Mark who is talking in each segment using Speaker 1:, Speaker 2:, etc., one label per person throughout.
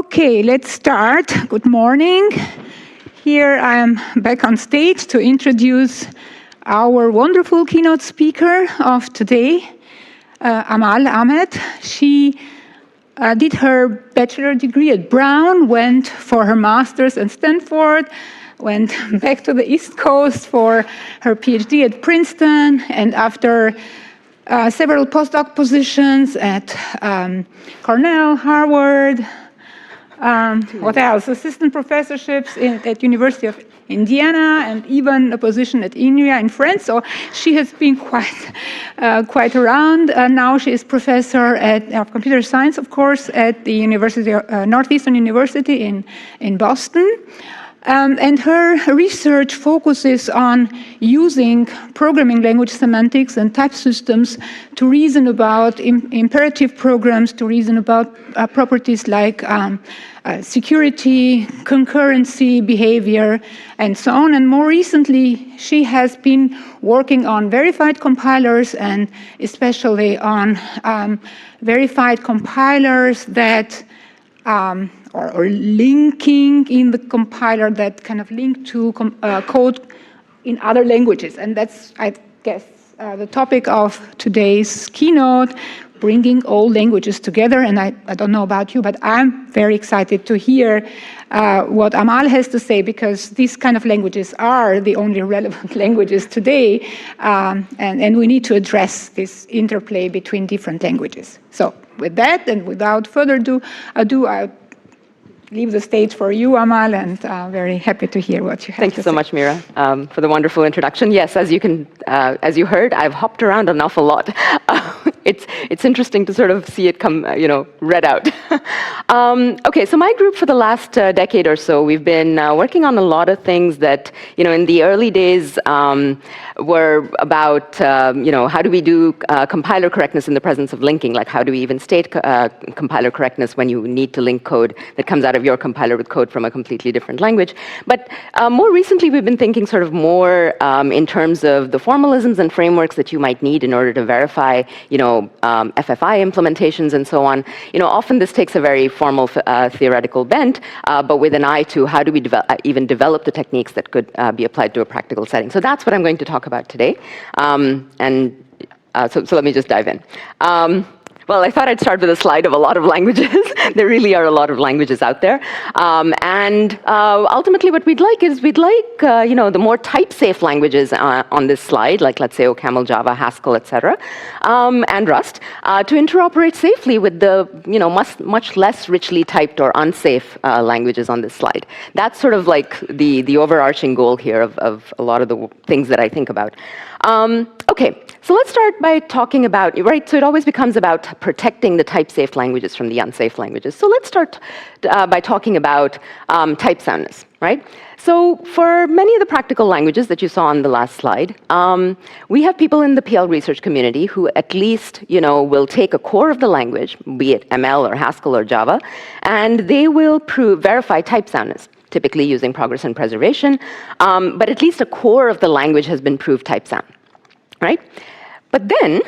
Speaker 1: Okay, let's start. Good morning. Here I am back on stage to introduce our wonderful keynote speaker of today, Amal Ahmed. She did her bachelor degree at Brown, went for her master's at Stanford, went back to the East Coast for her PhD at Princeton, and after several postdoc positions at Cornell, Harvard, what else? Assistant professorships at University of Indiana, and even a position at INRIA in France. So she has been quite around. Now she is professor of computer science, of course, at the Northeastern University in Boston. And her research focuses on using programming language semantics and type systems to reason about imperative programs, to reason about properties like security, concurrency, behavior, and so on. And more recently, she has been working on verified compilers, and especially on verified compilers that or linking in the compiler that kind of link to code in other languages. And that's, I guess, the topic of today's keynote, bringing all languages together. And I don't know about you, but I'm very excited to hear what Amal has to say, because these kind of languages are the only relevant languages today, and we need to address this interplay between different languages. So with that, and without further ado, I'll leave the stage for you, Amal, and very happy to hear what you have to say.
Speaker 2: Thank you so much, Mira, for the wonderful introduction. Yes, as you heard, I've hopped around an awful lot. It's interesting to sort of see it come, read out. Okay, so my group for the last decade or so, we've been working on a lot of things that, in the early days were about, how do we do compiler correctness in the presence of linking? Like, how do we even state compiler correctness when you need to link code that comes out of your compiler with code from a completely different language? But more recently, we've been thinking sort of more in terms of the formalisms and frameworks that you might need in order to verify, FFI implementations and so on. Often this takes a very formal theoretical bent, but with an eye to how do we even develop the techniques that could be applied to a practical setting. So that's what I'm going to talk about today. So let me just dive in. Well, I thought I'd start with a slide of a lot of languages. There really are a lot of languages out there. And ultimately what we'd like is the more type-safe languages on this slide, like let's say OCaml, Java, Haskell, etc., and Rust, to interoperate safely with the much less richly typed or unsafe languages on this slide. That's sort of like the overarching goal here of a lot of the things that I think about. Okay, so let's start by talking about, right, so it always becomes about protecting the type-safe languages from the unsafe languages. So let's start by talking about type soundness, right? So for many of the practical languages that you saw on the last slide, we have people in the PL research community who at least, will take a core of the language, be it ML or Haskell or Java, and they will verify type soundness, typically using progress and preservation, but at least a core of the language has been proved type sound, right? But then,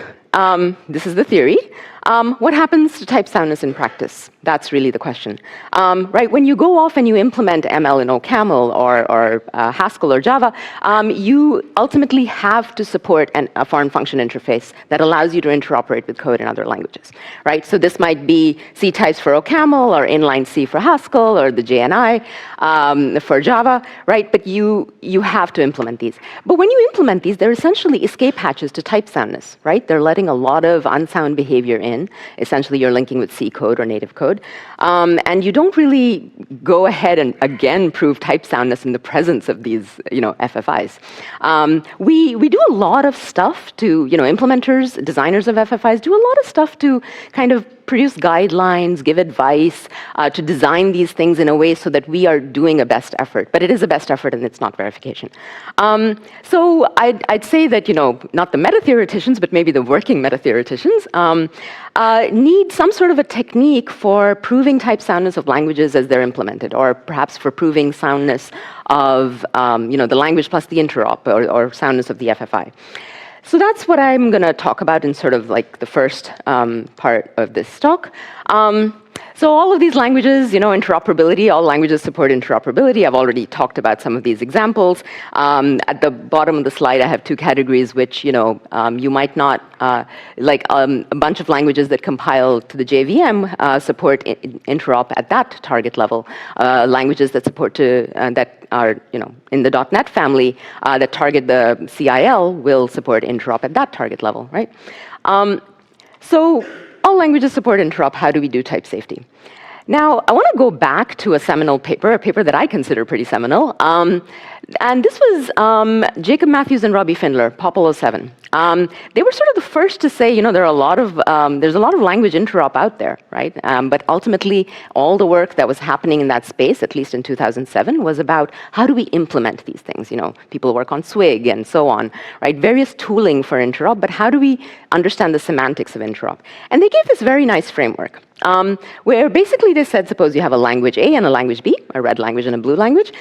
Speaker 2: this is the theory, what happens to type soundness in practice? That's really the question. Right, when you go off and you implement ML in OCaml or Haskell or Java, you ultimately have to support a foreign function interface that allows you to interoperate with code in other languages, right? So this might be C types for OCaml or inline C for Haskell or the JNI for Java, right? But you have to implement these. But when you implement these, they're essentially escape hatches to type soundness, right? They're letting a lot of unsound behavior in. Essentially, you're linking with C code or native code. And you don't really go ahead and again prove type soundness in the presence of these, FFIs. We do a lot of stuff to, implementers, designers of FFIs do a lot of stuff to kind of produce guidelines, give advice, to design these things in a way so that we are doing a best effort. But it is a best effort and it's not verification. So I'd say that, not the meta-theoreticians, but maybe the working meta-theoreticians need some sort of a technique for proving type soundness of languages as they're implemented, or perhaps for proving soundness of the language plus the interop, or soundness of the FFI. So that's what I'm going to talk about in sort of like the first part of this talk. So all of these languages, interoperability, all languages support interoperability. I've already talked about some of these examples. At the bottom of the slide, I have two categories which, you might not, a bunch of languages that compile to the JVM support interop at that target level. Languages that support that are, in the .NET family that target the CIL will support interop at that target level, right? So all languages support interop. How do we do type safety? Now, I want to go back to a seminal paper, a paper that I consider pretty seminal. And this was Jacob Matthews and Robbie Findler, POP 07. They were sort of the first to say, there's a lot of language interop out there, right? But ultimately, all the work that was happening in that space, at least in 2007, was about how do we implement these things? People work on SWIG and so on, right? Various tooling for interop, but how do we understand the semantics of interop? And they gave this very nice framework. Where basically they said, suppose you have a language A and a language B, a red language and a blue language.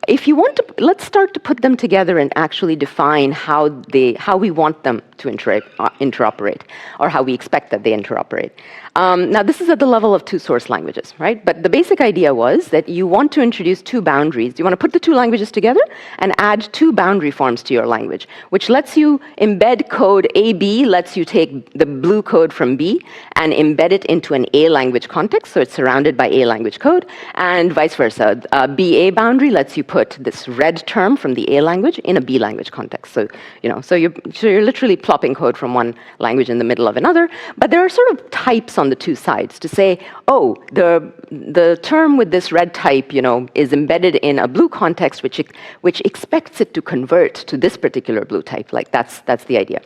Speaker 2: If you want to, let's start to put them together and actually define how we want them to interoperate, or how we expect that they interoperate. Now, this is at the level of two source languages, right? But the basic idea was that you want to introduce two boundaries. You want to put the two languages together and add two boundary forms to your language, which lets you embed code AB, lets you take the blue code from B and embed it into an A language context, so it's surrounded by A language code, and vice versa. BA boundary lets you put this red term from the A language in a B language context. So, so you're literally plopping code from one language in the middle of another, but there are sort of types on the two sides to say, oh, the term with this red type, is embedded in a blue context, which expects it to convert to this particular blue type. Like that's the idea.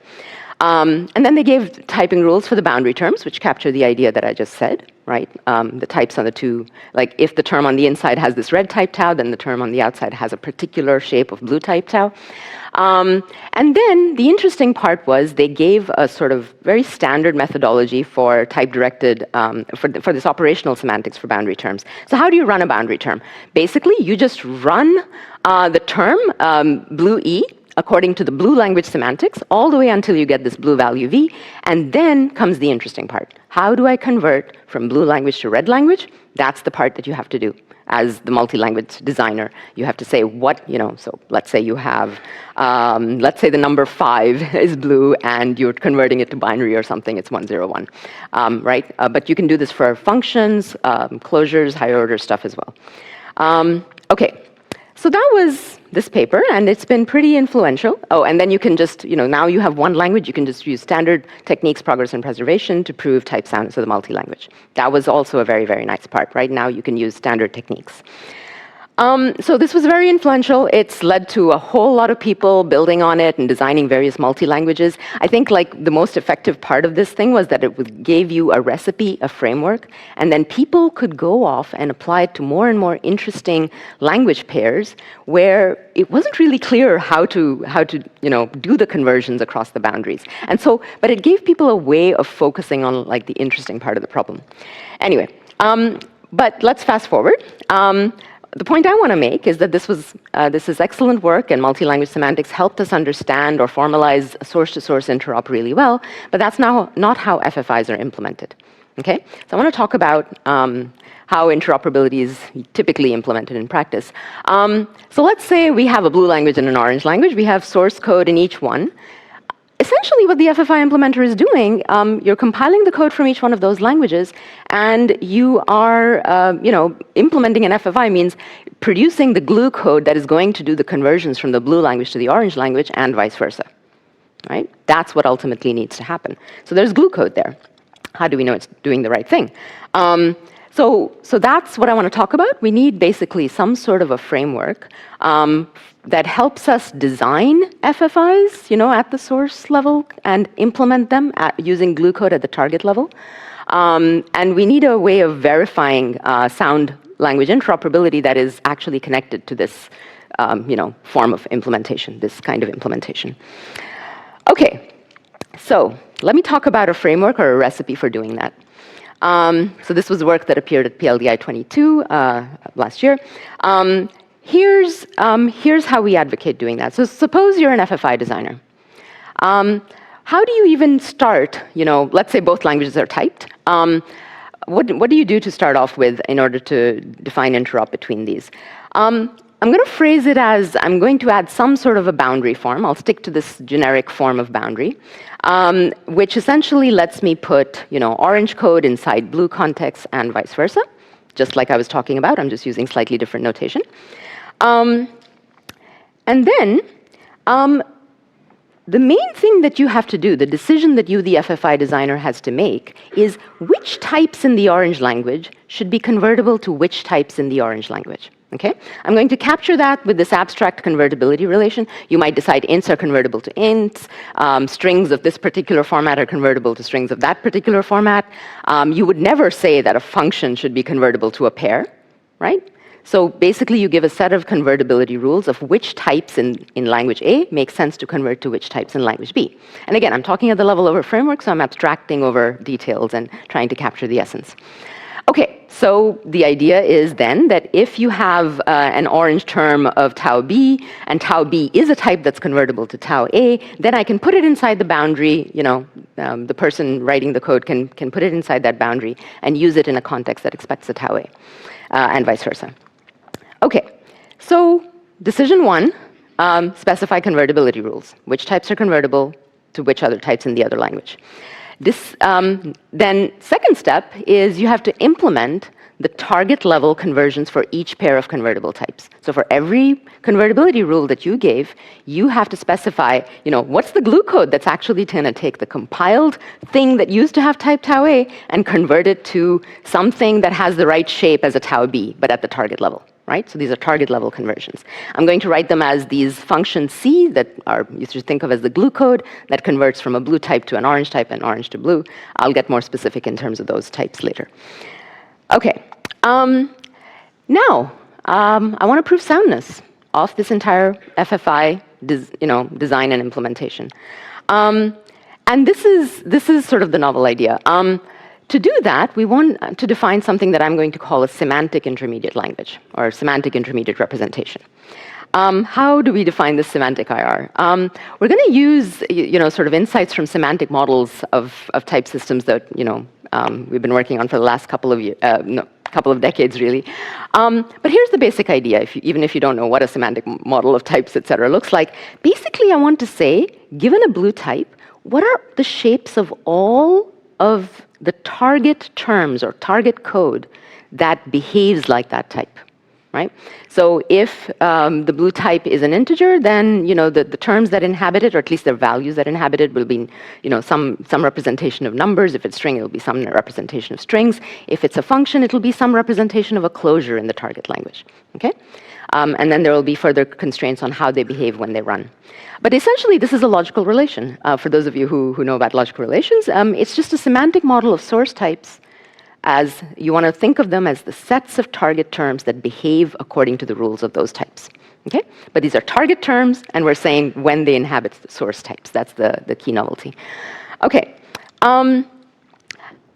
Speaker 2: And then they gave typing rules for the boundary terms, which capture the idea that I just said, right? The types on the two, like if the term on the inside has this red type tau, then the term on the outside has a particular shape of blue type tau. And then the interesting part was they gave a sort of very standard methodology for type-directed, for this operational semantics for boundary terms. So how do you run a boundary term? Basically, you just run the term blue E according to the blue language semantics all the way until you get this blue value V, and then comes the interesting part. How do I convert from blue language to red language? That's the part that you have to do. As the multi-language designer, you have to say what, so let's say you have, let's say the number 5 is blue and you're converting it to binary or something, it's 101, right? But you can do this for functions, closures, higher order stuff as well. Okay, so that was this paper, and it's been pretty influential. Oh, and then you can just, now you have one language, you can just use standard techniques, progress and preservation to prove type soundness of the multi-language. That was also a very, very nice part. Right now you can use standard techniques. So this was very influential. It's led to a whole lot of people building on it and designing various multi-languages. I think the most effective part of this thing was that it gave you a recipe, a framework, and then people could go off and apply it to more and more interesting language pairs where it wasn't really clear how to do the conversions across the boundaries. And so, but it gave people a way of focusing on the interesting part of the problem. Anyway, but let's fast forward. The point I want to make is that this is excellent work, and multi-language semantics helped us understand or formalize source-to-source interop really well, but that's now not how FFIs are implemented. Okay? So I want to talk about how interoperability is typically implemented in practice. So let's say we have a blue language and an orange language. We have source code in each one. Essentially, what the FFI implementer is doing, you're compiling the code from each one of those languages, and you are, implementing an FFI means producing the glue code that is going to do the conversions from the blue language to the orange language, and vice versa. Right? That's what ultimately needs to happen. So there's glue code there. How do we know it's doing the right thing? So that's what I want to talk about. We need basically some sort of a framework that helps us design FFIs, at the source level and implement them using glue code at the target level. And we need a way of verifying sound language interoperability that is actually connected to this, form of implementation, this kind of implementation. Okay, so let me talk about a framework or a recipe for doing that. So this was work that appeared at PLDI 22 last year. Here's how we advocate doing that. So suppose you're an FFI designer. How do you even start? Let's say both languages are typed. what do you do to start off with in order to define interop between these? I'm going to phrase it as I'm going to add some sort of a boundary form. I'll stick to this generic form of boundary, which essentially lets me put, orange code inside blue context and vice versa, just like I was talking about. I'm just using slightly different notation. And then the main thing that you have to do, the decision that you, the FFI designer, has to make is which types in the orange language should be convertible to which types in the orange language. Okay? I'm going to capture that with this abstract convertibility relation. You might decide ints are convertible to ints, strings of this particular format are convertible to strings of that particular format. You would never say that a function should be convertible to a pair, right? So basically, you give a set of convertibility rules of which types in language A make sense to convert to which types in language B. And again, I'm talking at the level of a framework, so I'm abstracting over details and trying to capture the essence. Okay, so the idea is then that if you have an orange term of tau B, and tau B is a type that's convertible to tau A, then I can put it inside the boundary, the person writing the code can put it inside that boundary and use it in a context that expects a tau A, and vice versa. Okay, so decision one, specify convertibility rules. Which types are convertible to which other types in the other language? This, then second step is you have to implement the target level conversions for each pair of convertible types. So for every convertibility rule that you gave, you have to specify, what's the glue code that's actually going to take the compiled thing that used to have type tau A and convert it to something that has the right shape as a tau B, but at the target level. Right? So these are target level conversions. I'm going to write them as these functions C that are, you should think of as the glue code that converts from a blue type to an orange type and orange to blue. I'll get more specific in terms of those types later. Okay. Now, I want to prove soundness of this entire FFI design and implementation. And this is sort of the novel idea. To do that, we want to define something that I'm going to call a semantic intermediate language, or semantic intermediate representation. How do we define this semantic IR? We're going to use, sort of insights from semantic models of type systems that, we've been working on for the last couple of decades, really. But here's the basic idea, even if you don't know what a semantic model of types, et cetera, looks like. Basically, I want to say, given a blue type, what are the shapes of all of the target terms or target code that behaves like that type, right? So if the blue type is an integer, then the terms that inhabit it, or at least their values that inhabit it, will be some representation of numbers. If it's string, it'll be some representation of strings. If it's a function, it'll be some representation of a closure in the target language. Okay, and then there will be further constraints on how they behave when they run. But essentially, this is a logical relation. For those of you who know about logical relations, it's just a semantic model of source types, as you want to think of them as the sets of target terms that behave according to the rules of those types. Okay? But these are target terms, and we're saying when they inhabit the source types. That's the key novelty. Okay.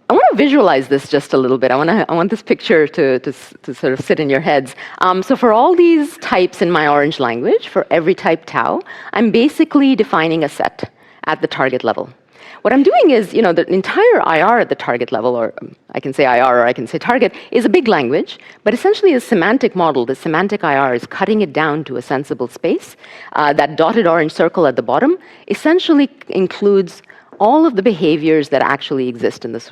Speaker 2: I want to visualize this just a little bit. I want this picture to sort of sit in your heads. So for all these types in my orange language, for every type tau, I'm basically defining a set at the target level. What I'm doing is, the entire IR at the target level, or I can say IR or I can say target, is a big language, but essentially a semantic model, the semantic IR, is cutting it down to a sensible space. That dotted orange circle at the bottom essentially includes all of the behaviors that actually exist in this,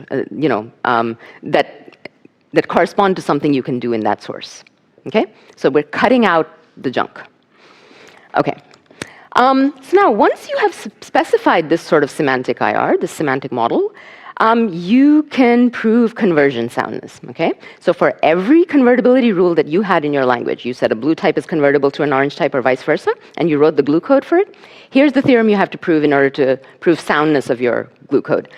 Speaker 2: that correspond to something you can do in that source. Okay? So we're cutting out the junk. Okay. So now, once you have specified this sort of semantic IR, this semantic model, you can prove conversion soundness. Okay? So for every convertibility rule that you had in your language, you said a blue type is convertible to an orange type or vice versa, and you wrote the glue code for it. Here's the theorem you have to prove in order to prove soundness of your glue code.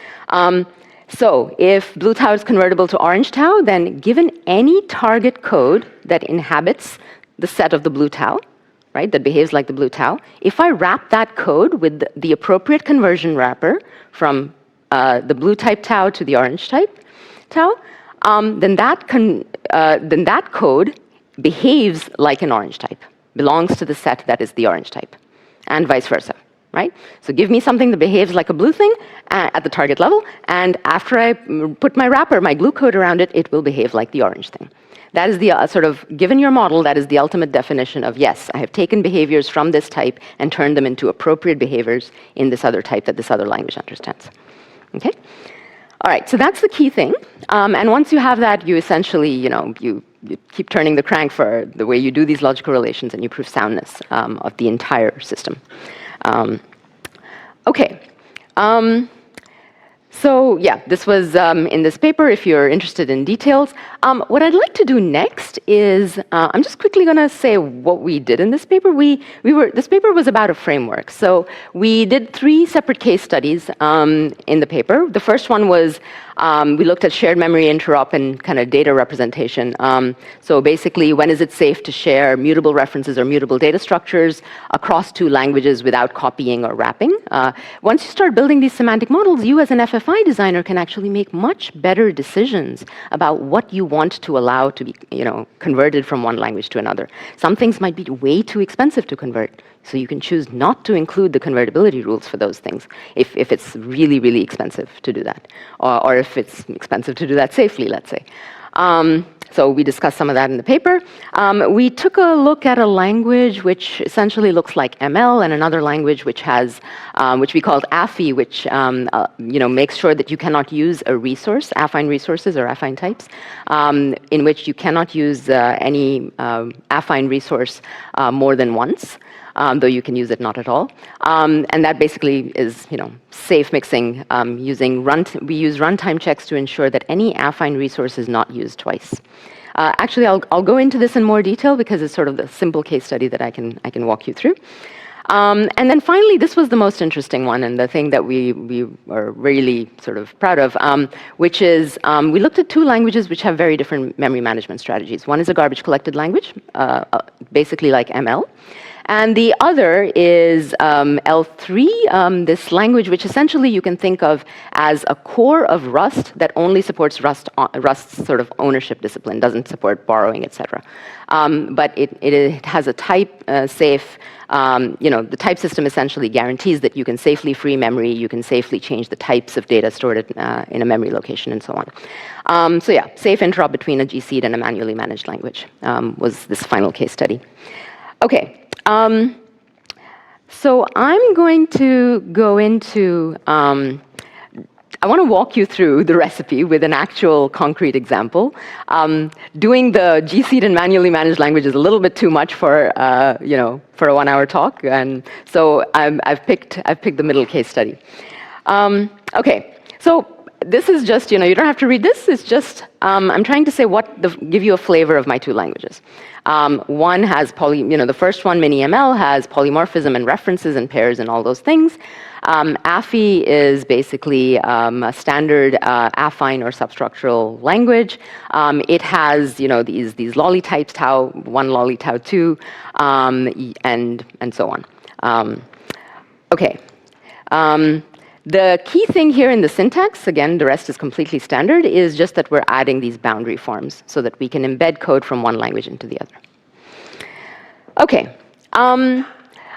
Speaker 2: So if blue tau is convertible to orange tau, then given any target code that inhabits the set of the blue tau, right, that behaves like the blue tau, if I wrap that code with the appropriate conversion wrapper from the blue type tau to the orange type tau, then that code behaves like an orange type, belongs to the set that is the orange type, and vice versa, right? So give me something that behaves like a blue thing at the target level, and after I put my wrapper, my glue code around it, it will behave like the orange thing. That is the sort of, given your model, that is the ultimate definition of, yes, I have taken behaviors from this type and turned them into appropriate behaviors in this other type that this other language understands. Okay? All right, so that's the key thing. And once you have that, you essentially, you keep turning the crank for the way you do these logical relations, and you prove soundness of the entire system. Okay. So yeah, this was in this paper, if you're interested in details. What I'd like to do next is, I'm just quickly going to say what we did in this paper. This paper was about a framework. So we did 3 separate case studies in the paper. The first one was, we looked at shared memory interop and kind of data representation. So basically, when is it safe to share mutable references or mutable data structures across 2 languages without copying or wrapping? Once you start building these semantic models, you as an FFI designer can actually make much better decisions about what you want to allow to be, converted from one language to another. Some things might be way too expensive to convert, so you can choose not to include the convertibility rules for those things if it's really, really expensive to do that, or if it's expensive to do that safely, let's say. So we discussed some of that in the paper. We took a look at a language which essentially looks like ML, and another language which has, which we called AFI, which makes sure that you cannot use a resource, affine resources or affine types, in which you cannot use any affine resource more than once. Though you can use it not at all. And that basically is, safe mixing. We use runtime checks to ensure that any affine resource is not used twice. Actually, I'll go into this in more detail because it's sort of the simple case study that I can walk you through. And then finally, this was the most interesting one, and the thing that we are really sort of proud of, which is we looked at 2 languages which have very different memory management strategies. One is a garbage collected language, basically like ML. And the other is L3, this language which essentially you can think of as a core of Rust that only supports Rust's sort of ownership discipline, doesn't support borrowing, etc. But it has a type safe, the type system essentially guarantees that you can safely free memory, you can safely change the types of data stored in a memory location, and so on. So yeah, safe interop between a GC'd and a manually managed language was this final case study. Okay. So I'm going to go into, I want to walk you through the recipe with an actual concrete example. Doing the GC'd and manually managed language is a little bit too much for, for a 1-hour talk, and so I've picked the middle case study. Okay, so this is just, you don't have to read this. It's just, I'm trying to say give you a flavor of my 2 languages. One has the first one, mini-ML, has polymorphism and references and pairs and all those things. AFI is basically a standard affine or substructural language. It has, these lolly types, tau 1, lolly tau 2, and so on. Okay. The key thing here in the syntax, again, the rest is completely standard, is just that we're adding these boundary forms so that we can embed code from one language into the other. Okay, I'm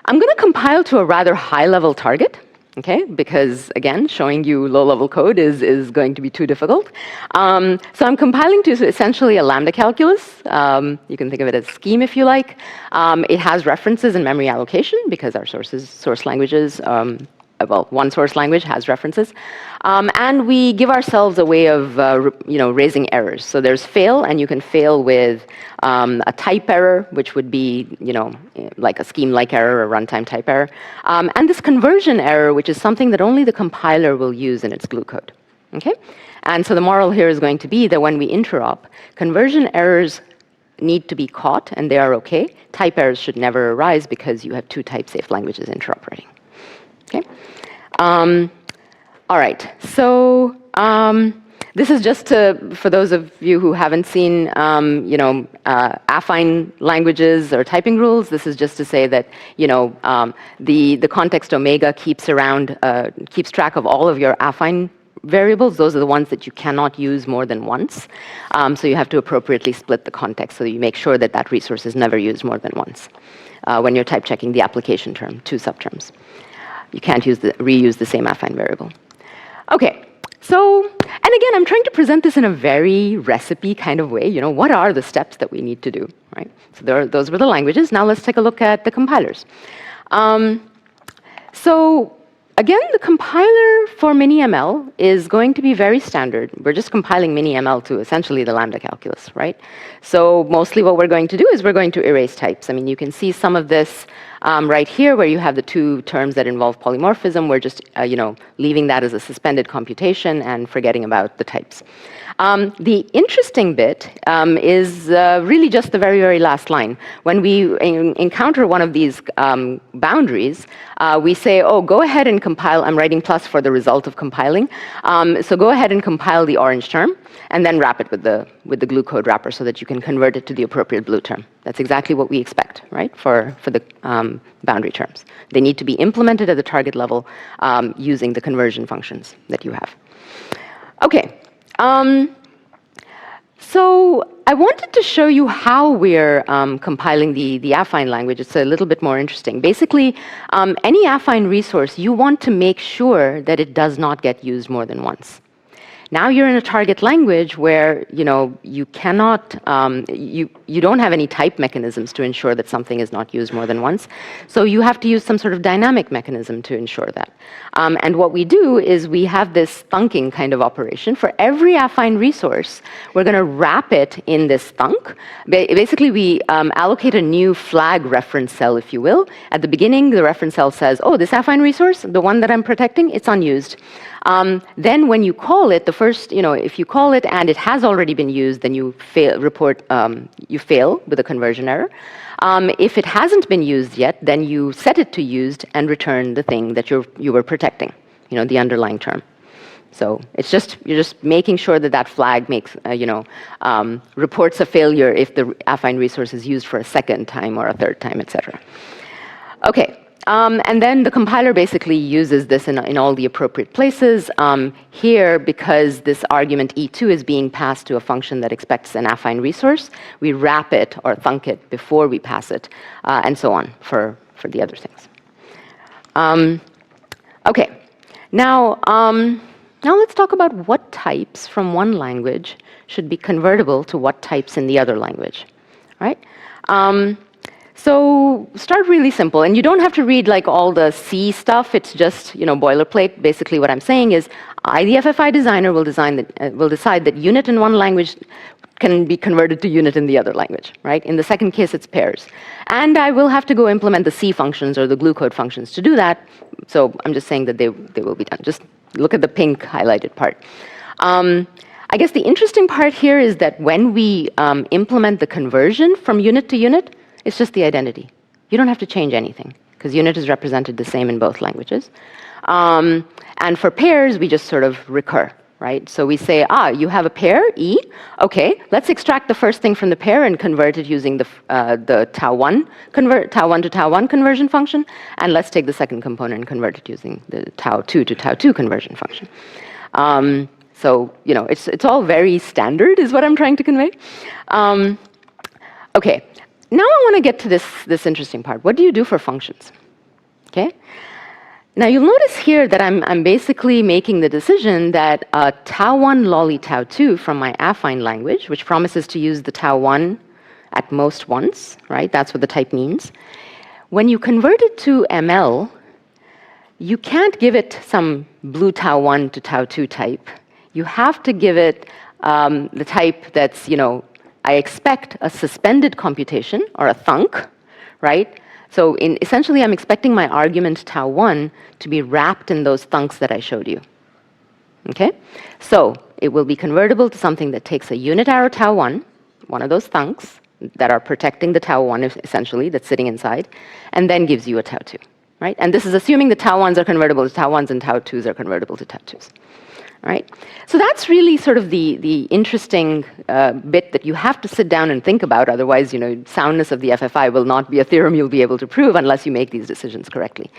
Speaker 2: going to compile to a rather high-level target, okay, because, again, showing you low-level code is going to be too difficult. So I'm compiling to essentially a lambda calculus. You can think of it as a scheme if you like. It has references and memory allocation because our source languages, one source language has references. And we give ourselves a way of raising errors. So there's fail, and you can fail with a type error, which would be like a scheme-like error or runtime type error. And this conversion error, which is something that only the compiler will use in its glue code. Okay? And so the moral here is going to be that when we interop, conversion errors need to be caught, and they are okay. Type errors should never arise because you have 2 type-safe languages interoperating. Okay. All right. So this is just for those of you who haven't seen, affine languages or typing rules. This is just to say that the context omega keeps track of all of your affine variables. Those are the ones that you cannot use more than once. So you have to appropriately split the context so you make sure that that resource is never used more than once when you're type checking the application term, 2 subterms. You can't reuse the same affine variable. Okay, so, and again, I'm trying to present this in a very recipe kind of way. What are the steps that we need to do, right? So those were the languages. Now let's take a look at the compilers. So again, the compiler for MiniML is going to be very standard. We're just compiling MiniML to essentially the lambda calculus, right? So mostly what we're going to do is we're going to erase types. I mean, you can see some of this right here where you have the two terms that involve polymorphism. We're just, leaving that as a suspended computation and forgetting about the types. The interesting bit is really just the very, very last line. When we encounter one of these boundaries, we say, oh, go ahead and compile. I'm writing plus for the result of compiling. So go ahead and compile the orange term, and then wrap it with the glue code wrapper so that you can convert it to the appropriate blue term. That's exactly what we expect, right, for the boundary terms. They need to be implemented at the target level using the conversion functions that you have. Okay. So I wanted to show you how we're compiling the affine language. It's a little bit more interesting. Basically, any affine resource, you want to make sure that it does not get used more than once. Now you're in a target language where you cannot, you don't have any type mechanisms to ensure that something is not used more than once. So you have to use some sort of dynamic mechanism to ensure that. And what we do is we have this thunking kind of operation. For every affine resource, we're going to wrap it in this thunk. Basically, we allocate a new flag reference cell, if you will. At the beginning, the reference cell says, oh, this affine resource, the one that I'm protecting, it's unused. Then when you call it, if you call it and it has already been used, then you fail with a conversion error. If it hasn't been used yet, then you set it to used and return the thing that you were protecting, the underlying term. So you're just making sure that that flag makes, reports a failure if the affine resource is used for a second time or a third time, etc. Okay. And then the compiler basically uses this in all the appropriate places. Here, because this argument E2 is being passed to a function that expects an affine resource, we wrap it or thunk it before we pass it, and so on for the other things. Okay, now let's talk about what types from one language should be convertible to what types in the other language, right? So start really simple, and you don't have to read like all the C stuff. It's just boilerplate. Basically, what I'm saying is, the FFI designer will decide that unit in one language can be converted to unit in the other language, right? In the second case, it's pairs, and I will have to go implement the C functions or the glue code functions to do that. So I'm just saying that they will be done. Just look at the pink highlighted part. I guess the interesting part here is that when we implement the conversion from unit to unit, it's just the identity. You don't have to change anything because unit is represented the same in both languages. And for pairs, we just sort of recur, right? So we say, you have a pair, E. Okay, let's extract the first thing from the pair and convert it using the tau1 to tau1 conversion function. And let's take the second component and convert it using the tau2 to tau2 conversion function. So, it's all very standard is what I'm trying to convey. Okay. Now I want to get to this interesting part. What do you do for functions? Okay. Now you'll notice here that I'm basically making the decision that tau1 lolly tau2 from my affine language, which promises to use the tau1 at most once, right? That's what the type means. When you convert it to ML, you can't give it some blue tau1 to tau2 type. You have to give it the type that's, I expect a suspended computation, or a thunk, right? So essentially, I'm expecting my argument tau1 to be wrapped in those thunks that I showed you. Okay? So it will be convertible to something that takes a unit arrow tau1, one of those thunks that are protecting the tau1, essentially, that's sitting inside, and then gives you a tau2, right? And this is assuming the tau1s are convertible to tau1s and tau2s are convertible to tau2s. Right? So that's really sort of the interesting bit that you have to sit down and think about. Otherwise, soundness of the FFI will not be a theorem you'll be able to prove unless you make these decisions correctly.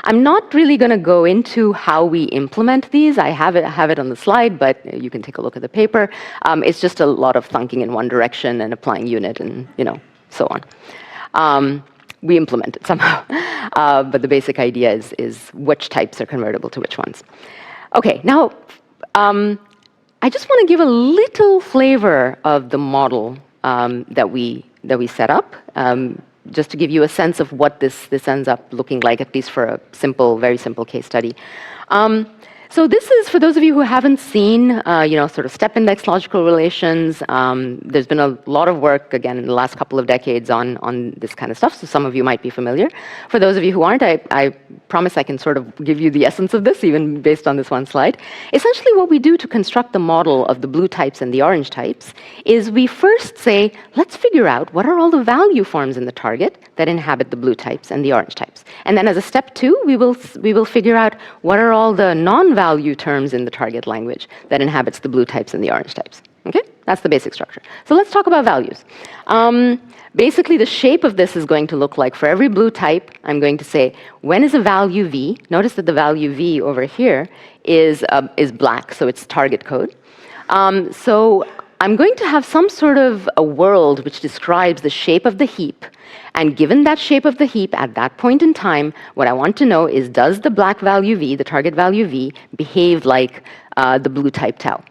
Speaker 2: I'm not really going to go into how we implement these. I have it on the slide, but you can take a look at the paper. It's just a lot of thunking in one direction and applying unit and so on. we implement it somehow. But the basic idea is which types are convertible to which ones. Okay, now I just want to give a little flavor of the model that we set up, just to give you a sense of what this ends up looking like, at least for a very simple case study. So this is, for those of you who haven't seen, sort of step index logical relations. There's been a lot of work, again, in the last couple of decades on this kind of stuff, so some of you might be familiar. For those of you who aren't, I promise I can sort of give you the essence of this, even based on this one slide. Essentially, what we do to construct the model of the blue types and the orange types is we first say, let's figure out what are all the value forms in the target that inhabit the blue types and the orange types. And then as a step two, we will figure out what are all the non-value terms in the target language that inhabits the blue types and the orange types. Okay? That's the basic structure. So let's talk about values. Basically, the shape of this is going to look like, for every blue type, I'm going to say, when is a value v? Notice that the value v over here is black, so it's target code. So I'm going to have some sort of a world which describes the shape of the heap. And given that shape of the heap at that point in time, what I want to know is, does the black value v, the target value v, behave like the blue type tau?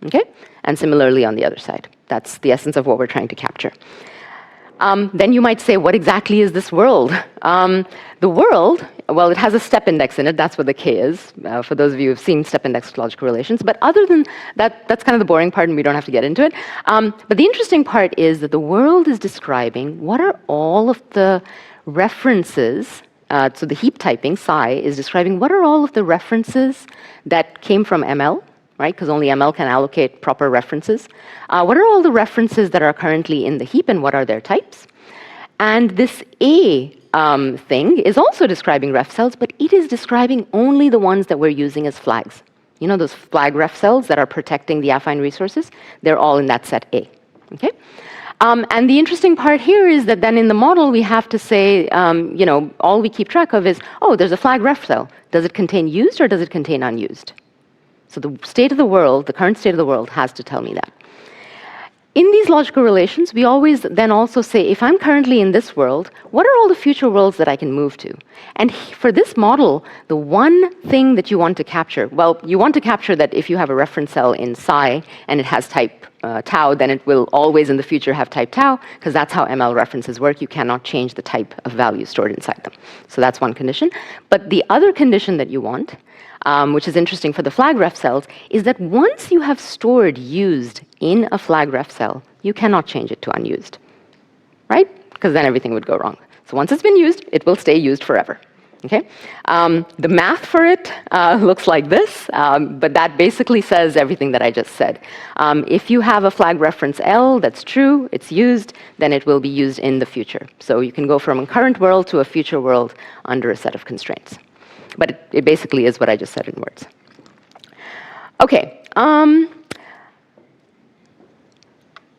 Speaker 2: Okay? And similarly on the other side. That's the essence of what we're trying to capture. Then you might say, what exactly is this world? The world, well, it has a step index in it. That's what the K is, for those of you who have seen step index logical relations. But other than that, that's kind of the boring part, and we don't have to get into it. But the interesting part is that the world is describing what are all of the references. So the heap typing, psi, is describing what are all of the references that came from ML, right? Because only ML can allocate proper references. What are all the references that are currently in the heap, and what are their types? And this A thing is also describing ref cells, but it is describing only the ones that we're using as flags. You know those flag ref cells that are protecting the affine resources? They're all in that set A. Okay? And the interesting part here is that then in the model we have to say, all we keep track of is, oh, there's a flag ref cell. Does it contain used or does it contain unused? So the state of the world, the current state of the world, has to tell me that. In these logical relations, we always then also say, if I'm currently in this world, what are all the future worlds that I can move to? And for this model, the one thing that you want to capture, well, you want to capture that if you have a reference cell in psi and it has type tau, then it will always in the future have type tau, because that's how ML references work. You cannot change the type of value stored inside them. So that's one condition. But the other condition that you want, which is interesting for the flag ref cells, is that once you have stored used in a flag ref cell, you cannot change it to unused, right? Because then everything would go wrong. So once it's been used, it will stay used forever. Okay? The math for it looks like this, but that basically says everything that I just said. If you have a flag reference L that's true, it's used, then it will be used in the future. So you can go from a current world to a future world under a set of constraints. But it basically is what I just said in words. Okay.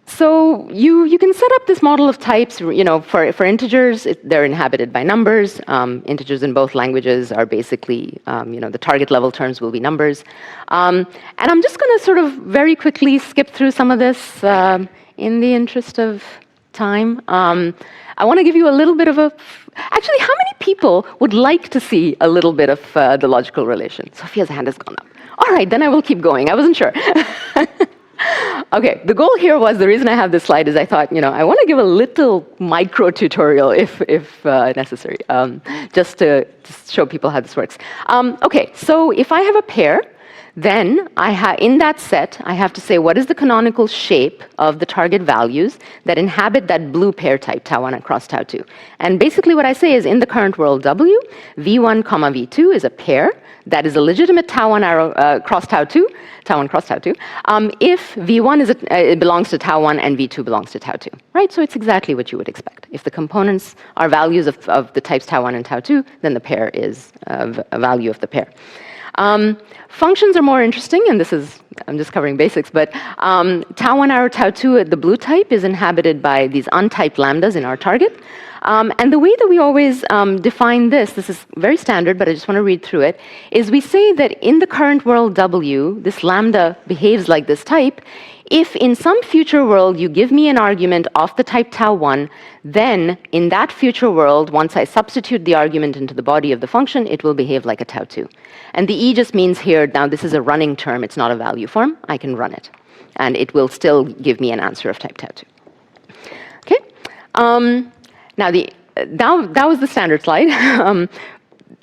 Speaker 2: So you can set up this model of types. For integers, they're inhabited by numbers. Integers in both languages are basically, the target level terms will be numbers. And I'm just going to sort of very quickly skip through some of this in the interest of time. I want to give you a little bit of actually, how many people would like to see a little bit of the logical relation? Sophia's hand has gone up. All right, then I will keep going. I wasn't sure. Okay, the goal here was, the reason I have this slide is I thought, I want to give a little micro tutorial if necessary, just to show people how this works. Okay, so if I have a pair, then in that set, I have to say, what is the canonical shape of the target values that inhabit that blue pair type, tau1 across tau2? And basically what I say is, in the current world W, V1, V2 is a pair that is a legitimate tau1 arrow cross tau2, tau1 cross tau2, if V1 it belongs to tau1 and V2 belongs to tau2, right? So it's exactly what you would expect. If the components are values of the types tau1 and tau2, then the pair is a value of the pair. Functions are more interesting, and I'm just covering basics, but tau1 arrow tau2, the blue type, is inhabited by these untyped lambdas in our target. And the way that we always define this is very standard, but I just want to read through it, is we say that in the current world W, this lambda behaves like this type If in some future world you give me an argument of the type tau1, then in that future world, once I substitute the argument into the body of the function, it will behave like a tau2. And the E just means here, now this is a running term, it's not a value form, I can run it. And it will still give me an answer of type tau2. Okay? Now, that was the standard slide.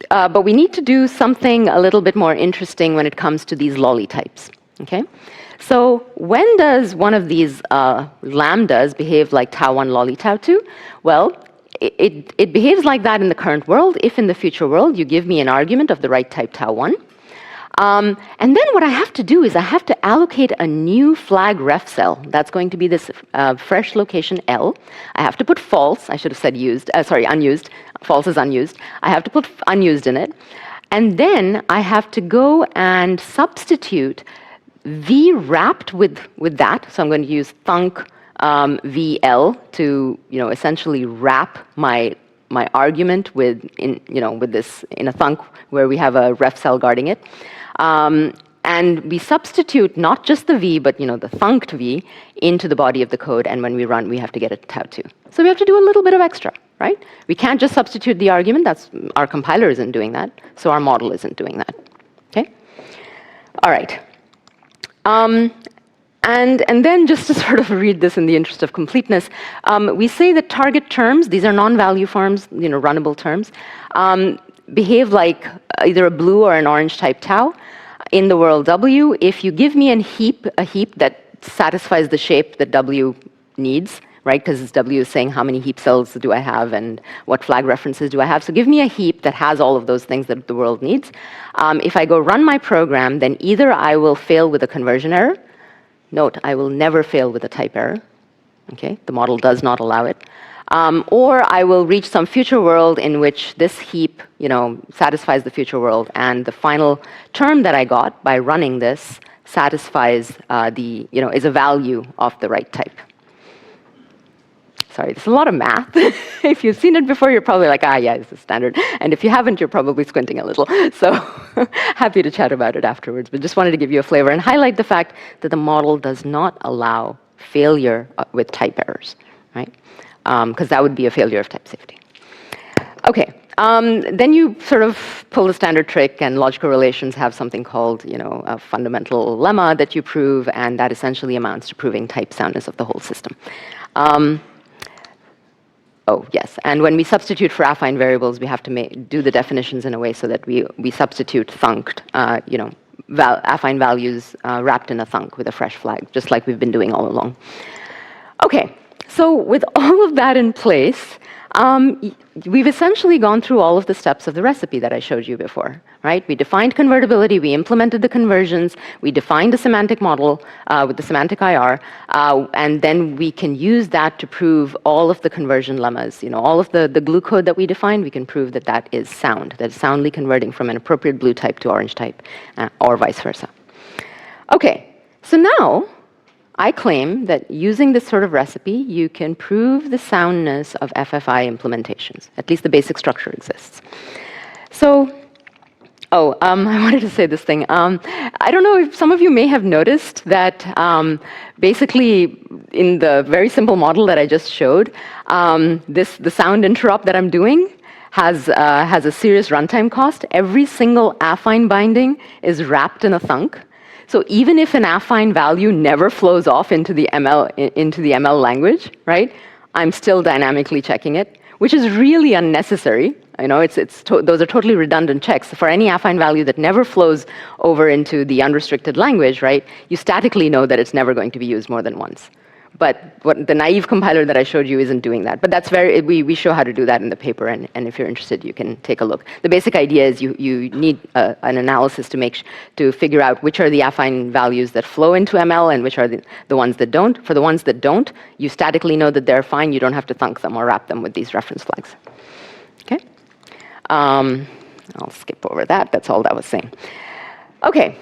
Speaker 2: But we need to do something a little bit more interesting when it comes to these lolly types. Okay? So when does one of these lambdas behave like tau1 lolly tau2? Well, it behaves like that in the current world if in the future world you give me an argument of the right type tau1. And then what I have to do is I have to allocate a new flag ref cell. That's going to be this fresh location L. I have to put false. I should have said unused. False is unused. I have to put unused in it. And then I have to go and substitute V wrapped with that. So I'm going to use thunk VL to essentially wrap my argument with this in a thunk where we have a ref cell guarding it. And we substitute not just the V, but the thunked V into the body of the code. And when we run, we have to get a tau2. So we have to do a little bit of extra, right? We can't just substitute the argument. Our compiler isn't doing that. So our model isn't doing that. Okay? All right. And then just to sort of read this in the interest of completeness, we say that target terms, these are non-value forms, runnable terms, behave like either a blue or an orange type tau. In the world W, if you give me a heap that satisfies the shape that W needs, right? Because W is saying how many heap cells do I have and what flag references do I have. So give me a heap that has all of those things that the world needs. If I go run my program, then either I will fail with a conversion error. Note, I will never fail with a type error. Okay, the model does not allow it. Or I will reach some future world in which this heap, satisfies the future world, and the final term that I got by running this satisfies is a value of the right type. Sorry, there's a lot of math. If you've seen it before, you're probably like, yeah, this is standard. And if you haven't, you're probably squinting a little. So happy to chat about it afterwards. But just wanted to give you a flavor and highlight the fact that the model does not allow failure with type errors, right? Because that would be a failure of type safety. Okay, then you sort of pull the standard trick, and logical relations have something called, a fundamental lemma that you prove, and that essentially amounts to proving type soundness of the whole system. Oh, yes, and when we substitute for affine variables, we have to do the definitions in a way so that we substitute thunked, affine values wrapped in a thunk with a fresh flag, just like we've been doing all along. Okay. So with all of that in place, we've essentially gone through all of the steps of the recipe that I showed you before, right? We defined convertibility, we implemented the conversions, we defined the semantic model with the semantic IR, and then we can use that to prove all of the conversion lemmas. All of the glue code that we defined, we can prove that is sound, that is soundly converting from an appropriate blue type to orange type, or vice versa. Okay, so now, I claim that using this sort of recipe, you can prove the soundness of FFI implementations. At least the basic structure exists. So, I wanted to say this thing. I don't know if some of you may have noticed that basically in the very simple model that I just showed, the sound interop that I'm doing has a serious runtime cost. Every single affine binding is wrapped in a thunk. So even if an affine value never flows off into the ML language, right? I'm still dynamically checking it, which is really unnecessary. Those are totally redundant checks. For any affine value that never flows over into the unrestricted language, right? You statically know that it's never going to be used more than once. But the naive compiler that I showed you isn't doing that. But that's we show how to do that in the paper, and if you're interested, you can take a look. The basic idea is you need an analysis to figure out which are the affine values that flow into ML and which are the ones that don't. For the ones that don't, you statically know that they're fine. You don't have to thunk them or wrap them with these reference flags. Okay? I'll skip over that. That's all that was saying. Okay.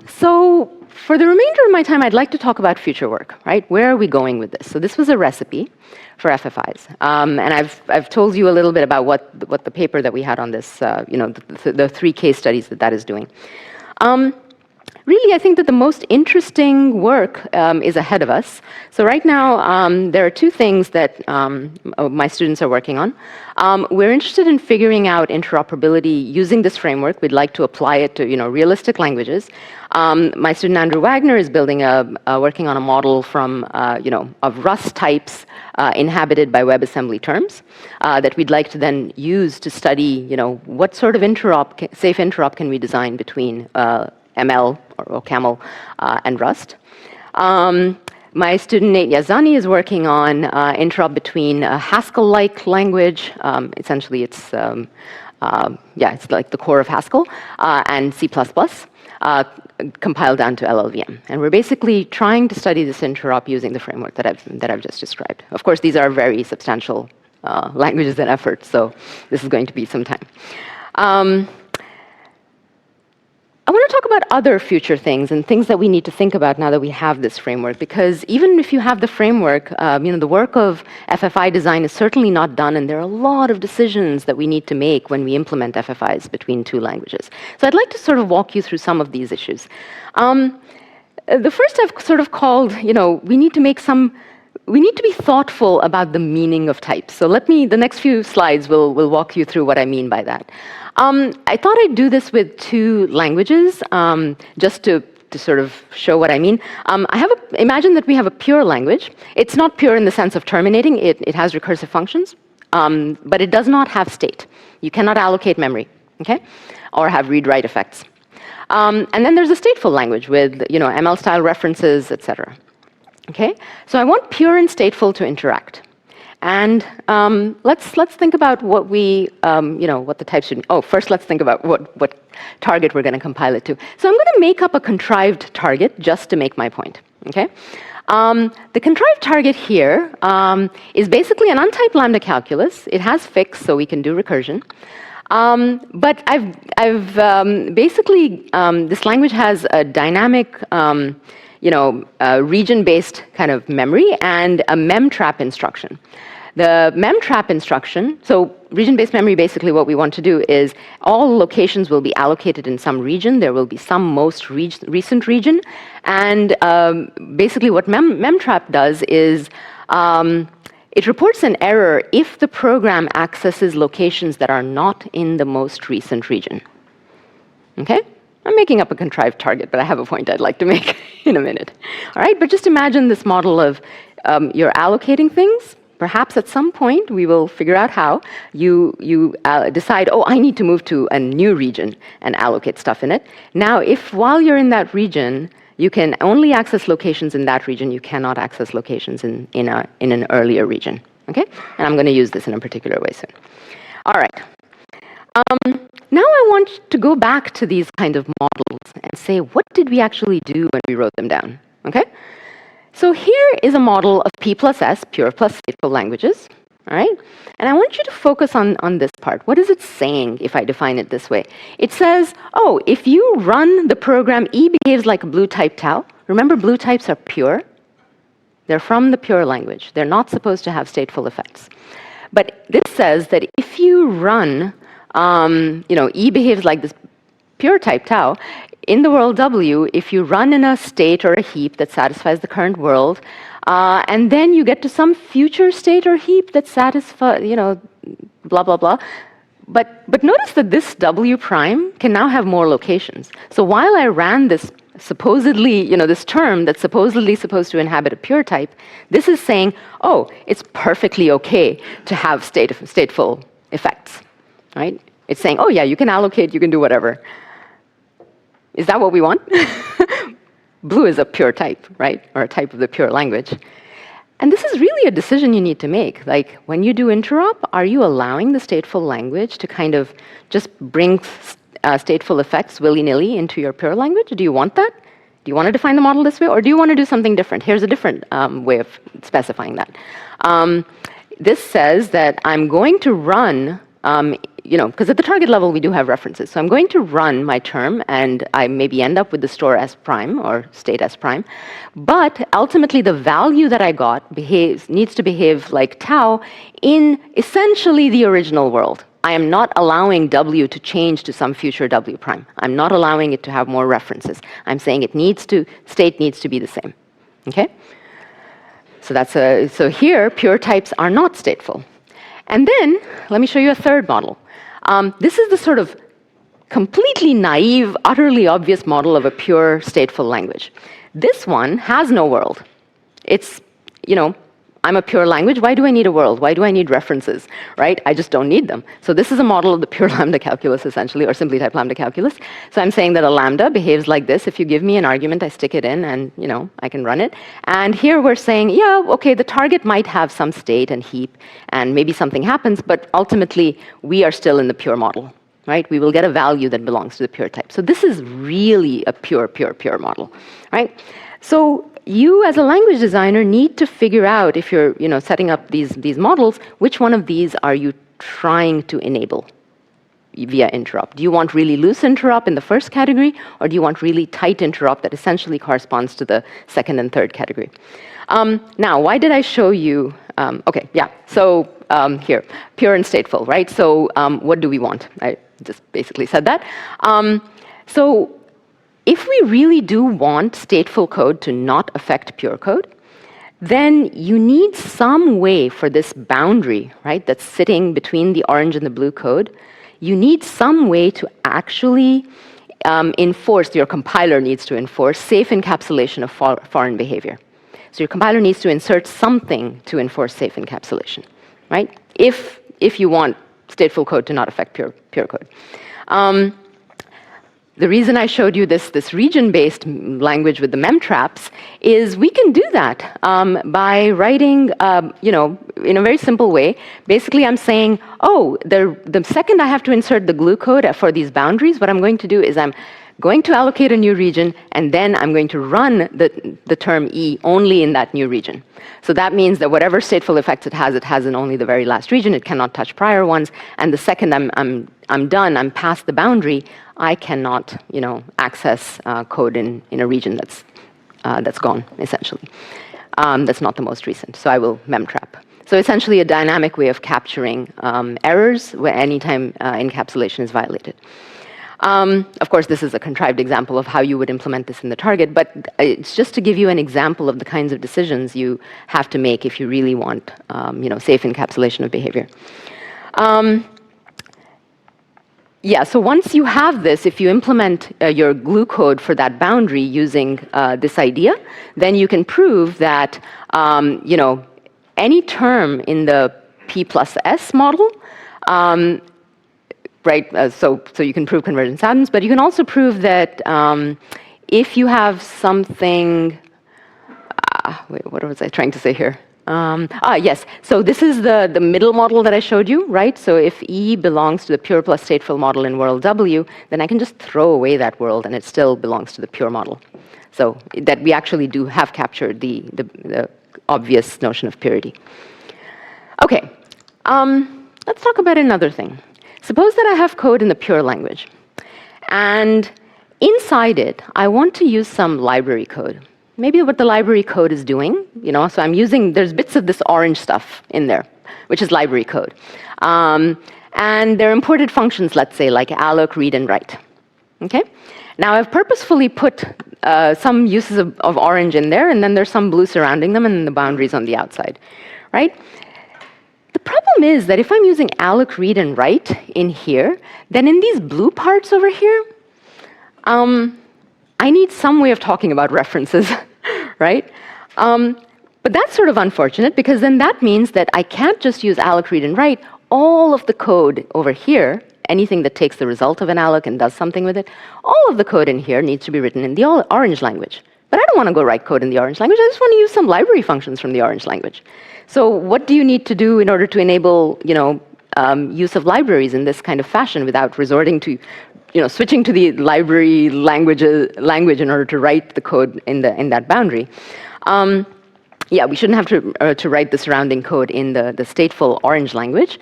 Speaker 2: So for the remainder of my time, I'd like to talk about future work, right? Where are we going with this? So this was a recipe for FFIs. And I've told you a little bit about what the paper that we had on this, the 3 case studies that is doing. really, I think that the most interesting work is ahead of us. So right now, there are two things that my students are working on. We're interested in figuring out interoperability using this framework. We'd like to apply it to realistic languages. My student Andrew Wagner is working on a model from of Rust types inhabited by WebAssembly terms that we'd like to then use to study what sort of safe interop can we design between ML or CAML and Rust. My student Nate Yazani is working on interop between a Haskell-like language. Essentially, it's like the core of Haskell and C++. Compiled down to LLVM. And we're basically trying to study this interop using the framework that I've just described. Of course, these are very substantial languages and efforts, so this is going to be some time. I want to talk about other future things and things that we need to think about now that we have this framework, because even if you have the framework, the work of FFI design is certainly not done, and there are a lot of decisions that we need to make when we implement FFIs between two languages. So I'd like to sort of walk you through some of these issues. The first I've sort of called, we need to be thoughtful about the meaning of types. So the next few slides will walk you through what I mean by that. I thought I'd do this with two languages, just to sort of show what I mean. Imagine that we have a pure language. It's not pure in the sense of terminating. It has recursive functions, but it does not have state. You cannot allocate memory, okay, or have read-write effects. And then there's a stateful language with ML-style references, etc. Okay, so I want pure and stateful to interact. And let's think about what what the types should. Oh, first let's think about what target we're going to compile it to. So I'm going to make up a contrived target just to make my point. Okay, the contrived target here is basically an untyped lambda calculus. It has fix, so we can do recursion. But I've basically this language has a dynamic region-based kind of memory and a memtrap instruction. The memtrap instruction, so region-based memory, basically what we want to do is all locations will be allocated in some region. There will be some most recent region. And basically what memtrap does is it reports an error if the program accesses locations that are not in the most recent region. Okay? I'm making up a contrived target, but I have a point I'd like to make in a minute. All right, but just imagine this model of you're allocating things. Perhaps at some point we will figure out how you decide, oh, I need to move to a new region and allocate stuff in it. Now, if while you're in that region, you can only access locations in that region, you cannot access locations in an earlier region. Okay, and I'm going to use this in a particular way soon. All right. Now I want to go back to these kind of models and say, what did we actually do when we wrote them down? Okay? So here is a model of P plus S, pure plus stateful languages. All right? And I want you to focus on this part. What is it saying if I define it this way? It says, oh, if you run the program E behaves like a blue type tau. Remember, blue types are pure. They're from the pure language. They're not supposed to have stateful effects. But this says that if you run E behaves like this pure type tau. In the world W, if you run in a state or a heap that satisfies the current world, and then you get to some future state or heap that satisfies, blah, blah, blah. But notice that this W prime can now have more locations. So while I ran this supposedly, this term that's supposedly supposed to inhabit a pure type, this is saying, oh, it's perfectly okay to have stateful effects. Right? It's saying, oh yeah, you can allocate, you can do whatever. Is that what we want? Blue is a pure type, right? Or a type of the pure language. And this is really a decision you need to make. Like, when you do interop, are you allowing the stateful language to kind of just bring stateful effects willy-nilly into your pure language? Do you want that? Do you want to define the model this way? Or do you want to do something different? Here's a different way of specifying that. This says that I'm going to run because at the target level, we do have references. So I'm going to run my term, and I maybe end up with the store S prime or state S prime. But ultimately, the value that I got needs to behave like tau in essentially the original world. I am not allowing W to change to some future W prime. I'm not allowing it to have more references. I'm saying state needs to be the same. Okay? So here, pure types are not stateful. And then, let me show you a third model. This is the sort of completely naive, utterly obvious model of a pure stateful language. This one has no world. It's, I'm a pure language. Why do I need a world? Why do I need references, right? I just don't need them. So this is a model of the pure lambda calculus, essentially, or simply type lambda calculus. So I'm saying that a lambda behaves like this. If you give me an argument, I stick it in, and I can run it. And here we're saying, yeah, okay, the target might have some state and heap, and maybe something happens, but ultimately, we are still in the pure model. Right? We will get a value that belongs to the pure type. So this is really a pure model, right? So you, as a language designer, need to figure out, if you're setting up these models, which one of these are you trying to enable via interop? Do you want really loose interop in the first category, or do you want really tight interop that essentially corresponds to the second and third category? Now, why did I show you? Okay, yeah. So here, pure and stateful, right? So what do we want? I just basically said that. So if we really do want stateful code to not affect pure code, then you need some way for this boundary, right, that's sitting between the orange and the blue code. You need some way to actually enforce, your compiler needs to enforce safe encapsulation of foreign behavior. So your compiler needs to insert something to enforce safe encapsulation, right? If you want stateful code to not affect pure code. The reason I showed you this region-based language with the memtraps is we can do that by writing, in a very simple way. Basically, I'm saying, the second I have to insert the glue code for these boundaries, what I'm going to do is I'm going to allocate a new region, and then I'm going to run the term E only in that new region. So that means that whatever stateful effects it has in only the very last region. It cannot touch prior ones. And the second I'm done, I'm past the boundary, I cannot, access code in a region that's gone, essentially. That's not the most recent. So I will memtrap. So essentially a dynamic way of capturing errors where anytime encapsulation is violated. Of course, this is a contrived example of how you would implement this in the target, but it's just to give you an example of the kinds of decisions you have to make if you really want, safe encapsulation of behavior. So once you have this, if you implement your glue code for that boundary using this idea, then you can prove that, any term in the P plus S model, right, so you can prove convergent soundness, but you can also prove that if you have something, what was I trying to say here? Yes, so this is the middle model that I showed you, right? So if E belongs to the pure plus stateful model in world W, then I can just throw away that world and it still belongs to the pure model. So that we actually do have captured the obvious notion of purity. Okay, let's talk about another thing. Suppose that I have code in the pure language, and inside it, I want to use some library code. Maybe what the library code is doing, so there's bits of this orange stuff in there, which is library code. And they're imported functions, let's say, like alloc, read, and write. Okay? Now, I've purposefully put some uses of orange in there, and then there's some blue surrounding them, and then the boundaries on the outside, right? The problem is that if I'm using alloc, read, and write in here, then in these blue parts over here, I need some way of talking about references, right? But that's sort of unfortunate, because then that means that I can't just use alloc, read, and write. All of the code over here, anything that takes the result of an alloc and does something with it, all of the code in here needs to be written in the orange language. But I don't want to go write code in the orange language. I just want to use some library functions from the orange language. So what do you need to do in order to enable, use of libraries in this kind of fashion without resorting to, switching to the library language in order to write the code in that boundary? We shouldn't have to write the surrounding code in the stateful orange language.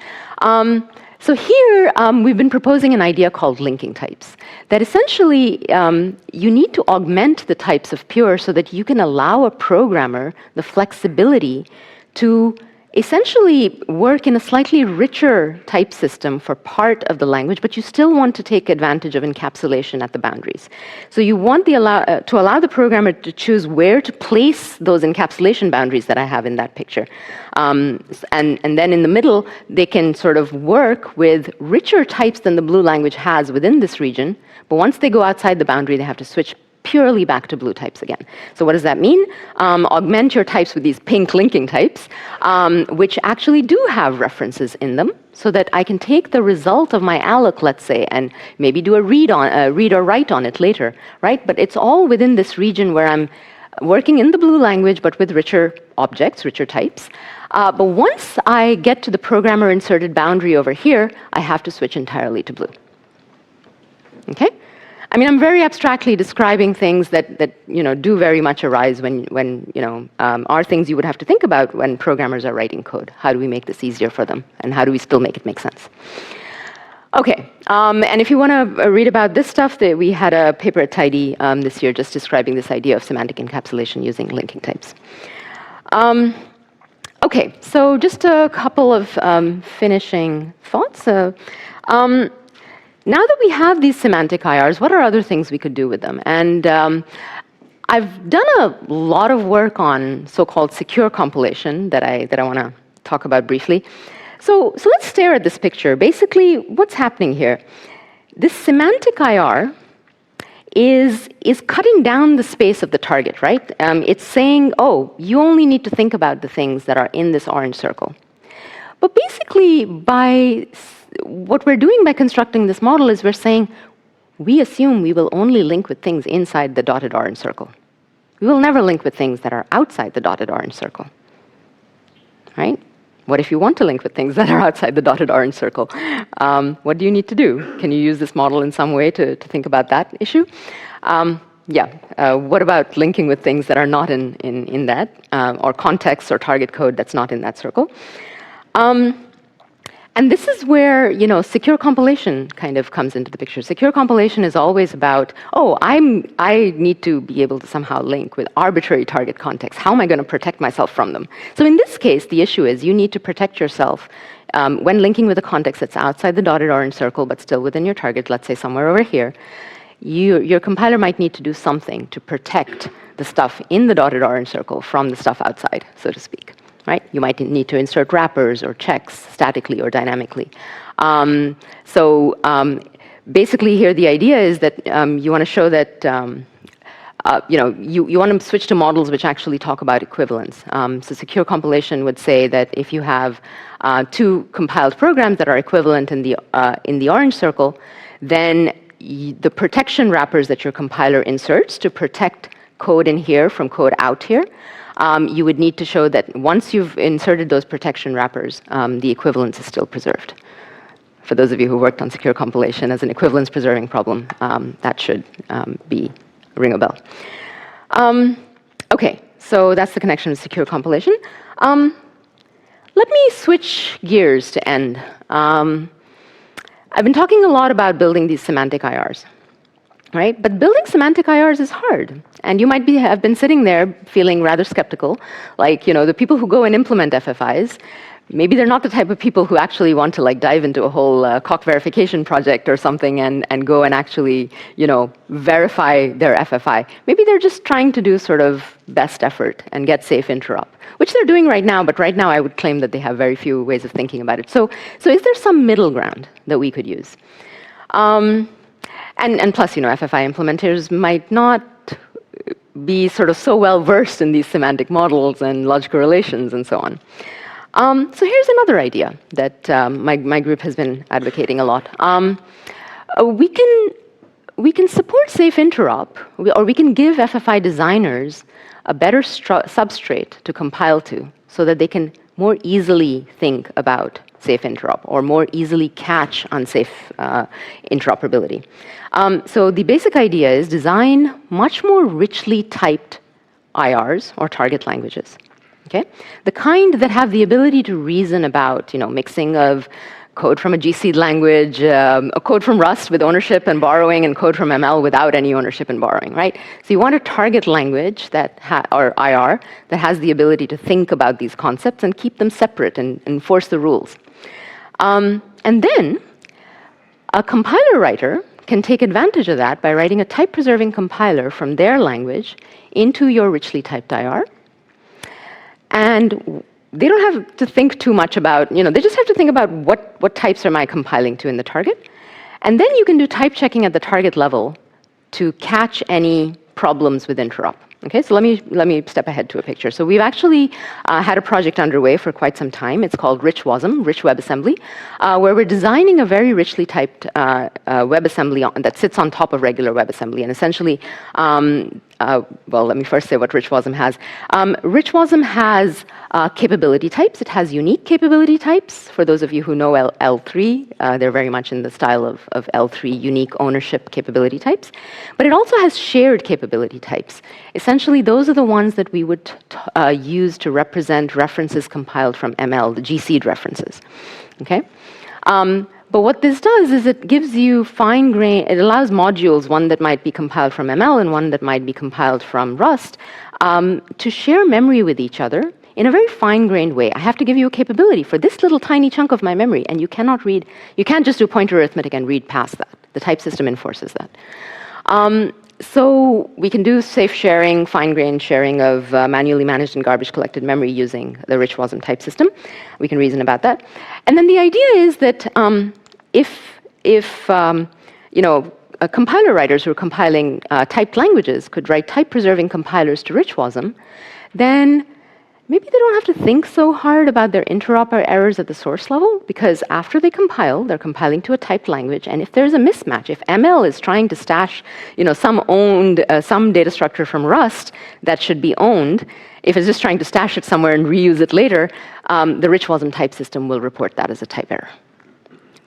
Speaker 2: So here, we've been proposing an idea called linking types, that essentially you need to augment the types of pure so that you can allow a programmer the flexibility to essentially work in a slightly richer type system for part of the language, but you still want to take advantage of encapsulation at the boundaries. So you want to allow the programmer to choose where to place those encapsulation boundaries that I have in that picture. And then in the middle, they can sort of work with richer types than the blue language has within this region, but once they go outside the boundary, they have to switch purely back to blue types again. So what does that mean? Augment your types with these pink linking types, which actually do have references in them, so that I can take the result of my alloc, let's say, and maybe do a read or write on it later, right? But it's all within this region where I'm working in the blue language, but with richer objects, richer types. But once I get to the programmer inserted boundary over here, I have to switch entirely to blue. Okay? I mean, I'm very abstractly describing things that do very much arise when are things you would have to think about when programmers are writing code. How do we make this easier for them, and how do we still make it make sense? Okay, and if you want to read about this stuff, we had a paper at Tidy this year just describing this idea of semantic encapsulation using linking types. Okay, so just a couple of finishing thoughts. Now that we have these semantic IRs, what are other things we could do with them? And I've done a lot of work on so-called secure compilation that I want to talk about briefly. So let's stare at this picture. Basically, what's happening here? This semantic IR is cutting down the space of the target, right? It's saying, oh, you only need to think about the things that are in this orange circle. But basically, what we're doing by constructing this model is we're saying, we assume we will only link with things inside the dotted orange circle. We will never link with things that are outside the dotted orange circle, right? What if you want to link with things that are outside the dotted orange circle? What do you need to do? Can you use this model in some way to think about that issue? What about linking with things that are not in that, or context or target code that's not in that circle? And this is where, secure compilation kind of comes into the picture. Secure compilation is always about, I need to be able to somehow link with arbitrary target contexts. How am I going to protect myself from them? So in this case, the issue is you need to protect yourself when linking with a context that's outside the dotted orange circle, but still within your target, let's say somewhere over here. Your compiler might need to do something to protect the stuff in the dotted orange circle from the stuff outside, so to speak. Right? You might need to insert wrappers or checks statically or dynamically. Basically here the idea is that you want to show that you want to switch to models which actually talk about equivalence. So secure compilation would say that if you have two compiled programs that are equivalent in the orange circle, then the protection wrappers that your compiler inserts to protect code in here from code out here, you would need to show that once you've inserted those protection wrappers, the equivalence is still preserved. For those of you who worked on secure compilation as an equivalence preserving problem, that should ring a bell. Okay, so that's the connection with secure compilation. Let me switch gears to end. I've been talking a lot about building these semantic IRs. Right? But building semantic IRs is hard. And you might have been sitting there feeling rather skeptical, like, the people who go and implement FFIs, maybe they're not the type of people who actually want to dive into a whole cock verification project or something and go and actually, verify their FFI. Maybe they're just trying to do sort of best effort and get safe interop, which they're doing right now, but right now I would claim that they have very few ways of thinking about it. So is there some middle ground that we could use? And plus, FFI implementers might not be sort of so well versed in these semantic models and logical relations and so on. So here's another idea that my group has been advocating a lot. We can support safe interop, or we can give FFI designers a better substrate to compile to, so that they can more easily think about safe interop, or more easily catch unsafe interoperability. So the basic idea is design much more richly typed IRs, or target languages. Okay? The kind that have the ability to reason about, mixing of code from a GC language, a code from Rust with ownership and borrowing, and code from ML without any ownership and borrowing, right? So you want a target language or IR that has the ability to think about these concepts and keep them separate and enforce the rules. And then a compiler writer can take advantage of that by writing a type-preserving compiler from their language into your richly typed IR. And they don't have to think too much about, they just have to think about what types am I compiling to in the target. And then you can do type checking at the target level to catch any problems with interop. Okay, so let me step ahead to a picture. So we've actually had a project underway for quite some time. It's called Rich WASM, Rich WebAssembly, where we're designing a very richly typed WebAssembly that sits on top of regular WebAssembly. And essentially, well, let me first say what Rich WASM has. Rich WASM has capability types. It has unique capability types. For those of you who know L3, they're very much in the style of L3, unique ownership capability types. But it also has shared capability types. Essentially, those are the ones that we would use to represent references compiled from ML, the GC'd references. Okay? But what this does is it gives you fine-grained, it allows modules, one that might be compiled from ML and one that might be compiled from Rust, to share memory with each other in a very fine-grained way. I have to give you a capability for this little tiny chunk of my memory, and you can't just do pointer arithmetic and read past that. The type system enforces that. So we can do safe sharing, fine-grained sharing of manually managed and garbage collected memory using the Rich WASM type system. We can reason about that. And then the idea is that if compiler writers who are compiling typed languages could write type-preserving compilers to Rich WASM, then maybe they don't have to think so hard about their interoper errors at the source level, because after they compile, they're compiling to a typed language, and if there's a mismatch, if ML is trying to stash, some data structure from Rust that should be owned, if it's just trying to stash it somewhere and reuse it later, the Rich WASM type system will report that as a type error.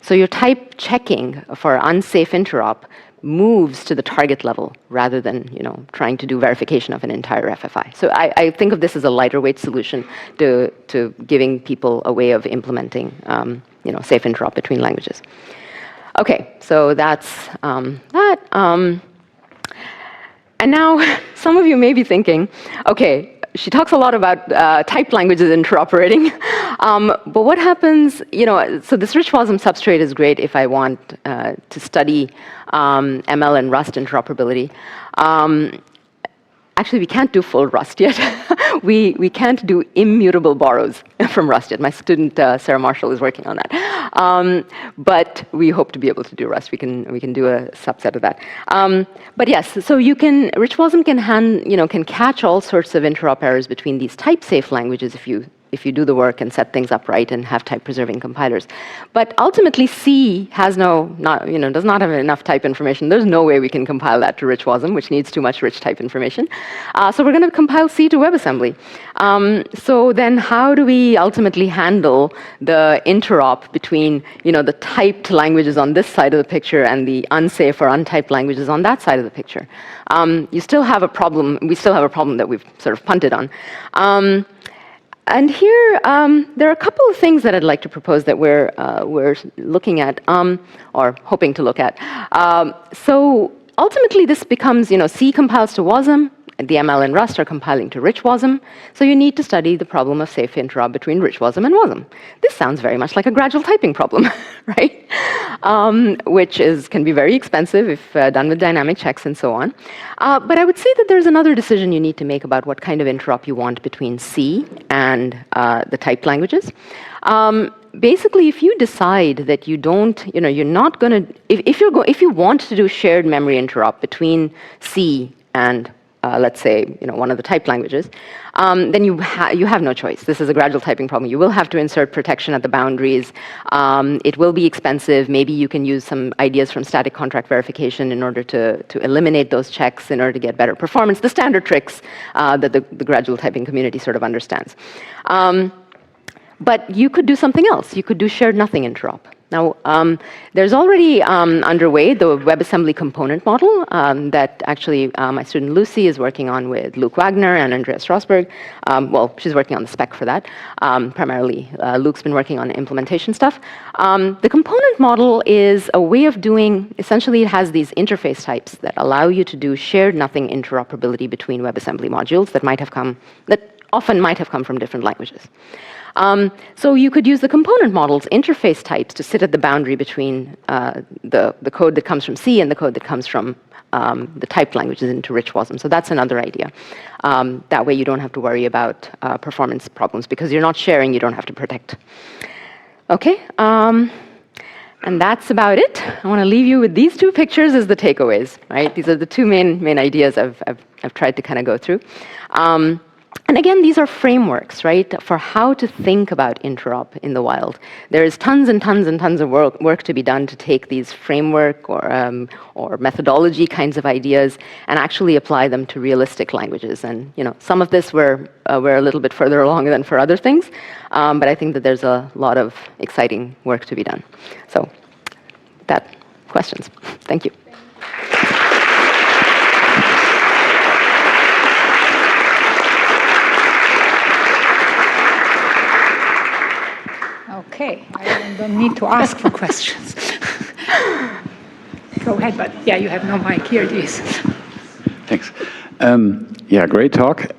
Speaker 2: So your type checking for unsafe interop moves to the target level rather than trying to do verification of an entire FFI. So I think of this as a lighter weight solution to giving people a way of implementing safe interop between languages. Okay, so that's that. And now some of you may be thinking, okay, she talks a lot about typed languages interoperating, but what happens, so this Rich WASM substrate is great if I want to study ML and Rust interoperability. Actually, we can't do full Rust yet. we can't do immutable borrows from Rust yet. My student, Sarah Marshall, is working on that. But we hope to be able to do Rust. We can do a subset of that. But yes, so Rich WASM can catch all sorts of interop errors between these type-safe languages if you do the work and set things up right and have type-preserving compilers. But ultimately, C does not have enough type information. There's no way we can compile that to Rich WASM, which needs too much rich type information. So we're going to compile C to WebAssembly. So then how do we ultimately handle the interop between the typed languages on this side of the picture and the unsafe or untyped languages on that side of the picture? You still have a problem. We still have a problem that we've sort of punted on. And here, there are a couple of things that I'd like to propose that we're looking at, or hoping to look at. So ultimately, this becomes, C compiles to WASM, and the ML and Rust are compiling to Rich WASM. So you need to study the problem of safe interop between Rich WASM and WASM. This sounds very much like a gradual typing problem, right? Which can be very expensive if done with dynamic checks and so on. But I would say that there's another decision you need to make about what kind of interop you want between C and the typed languages. Basically, if you decide that you don't, you're not going to, if you want to do shared memory interop between C and let's say, one of the typed languages, then you have no choice. This is a gradual typing problem. You will have to insert protection at the boundaries. It will be expensive. Maybe you can use some ideas from static contract verification in order to eliminate those checks in order to get better performance. The standard tricks that the gradual typing community sort of understands. But you could do something else. You could do shared nothing interop. Now, there's already underway the WebAssembly component model that actually my student Lucy is working on with Luke Wagner and Andreas Strasberg. Well, she's working on the spec for that. Primarily, Luke's been working on implementation stuff. The component model is a way of doing, essentially it has these interface types that allow you to do shared nothing interoperability between WebAssembly modules that often might have come from different languages. So you could use the component model's interface types to sit at the boundary between the code that comes from C and the code that comes from the typed languages into rich WASM. So that's another idea. That way you don't have to worry about performance problems because you're not sharing, you don't have to protect. Okay, and that's about it. I want to leave you with these two pictures as the takeaways, right? These are the two main ideas I've tried to kind of go through. And again, these are frameworks, right, for how to think about interop in the wild. There is tons and tons and tons of work to be done to take these framework or methodology kinds of ideas and actually apply them to realistic languages. And some of this we're a little bit further along than for other things, but I think that there's a lot of exciting work to be done. So, questions. Thank you.
Speaker 1: Okay, I don't need to ask for questions. Go ahead, but yeah, you have no mic. Here it is.
Speaker 3: Thanks. Yeah, great talk.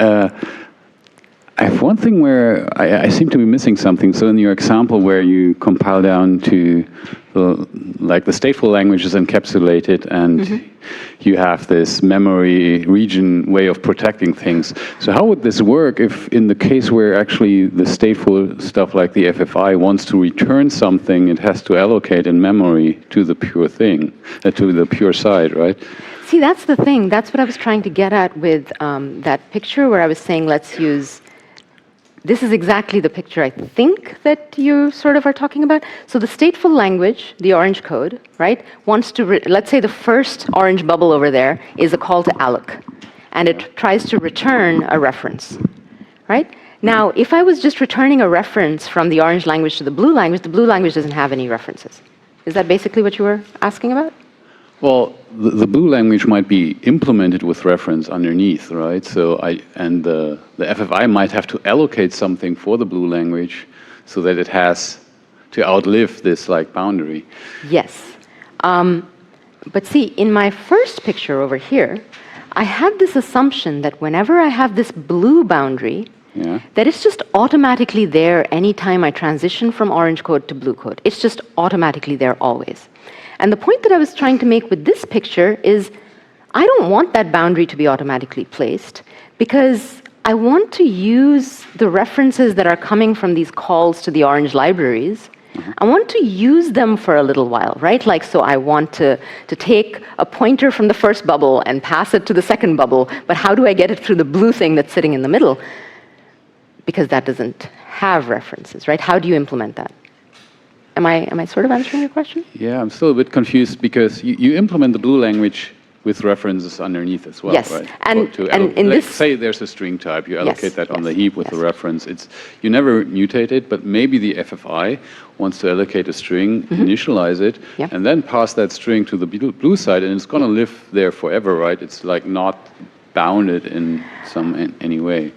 Speaker 3: I have one thing where I seem to be missing something. So in your example where you compile down to the stateful language is encapsulated and you have this memory region way of protecting things. So how would this work if in the case where actually the stateful stuff like the FFI wants to return something, it has to allocate in memory to the pure thing, to the pure side, right?
Speaker 2: See, that's the thing. That's what I was trying to get at with that picture where I was saying let's use. This is exactly the picture I think that you sort of are talking about. So the stateful language, the orange code, right, wants to, let's say the first orange bubble over there is a call to alloc, and it tries to return a reference, right? Now, if I was just returning a reference from the orange language to the blue language doesn't have any references. Is that basically what you were asking about?
Speaker 3: Well, the blue language might be implemented with reference underneath, right? So the FFI might have to allocate something for the blue language so that it has to outlive this boundary.
Speaker 2: Yes. But see, in my first picture over here, I had this assumption that whenever I have this blue boundary, that it's just automatically there anytime I transition from orange code to blue code. It's just automatically there always. And the point that I was trying to make with this picture is I don't want that boundary to be automatically placed because I want to use the references that are coming from these calls to the orange libraries. I want to use them for a little while, right? So I want to take a pointer from the first bubble and pass it to the second bubble, but how do I get it through the blue thing that's sitting in the middle? Because that doesn't have references, right? How do you implement that? Am I sort of answering your question?
Speaker 3: Yeah, I'm still a bit confused because you implement the blue language with references underneath as well,
Speaker 2: yes.
Speaker 3: Right?
Speaker 2: And in this,
Speaker 3: say there's a string type, you allocate that on the heap with the reference. You never mutate it, but maybe the FFI wants to allocate a string, initialize it, and then pass that string to the blue side, and it's going to live there forever, right? It's not bounded in any way.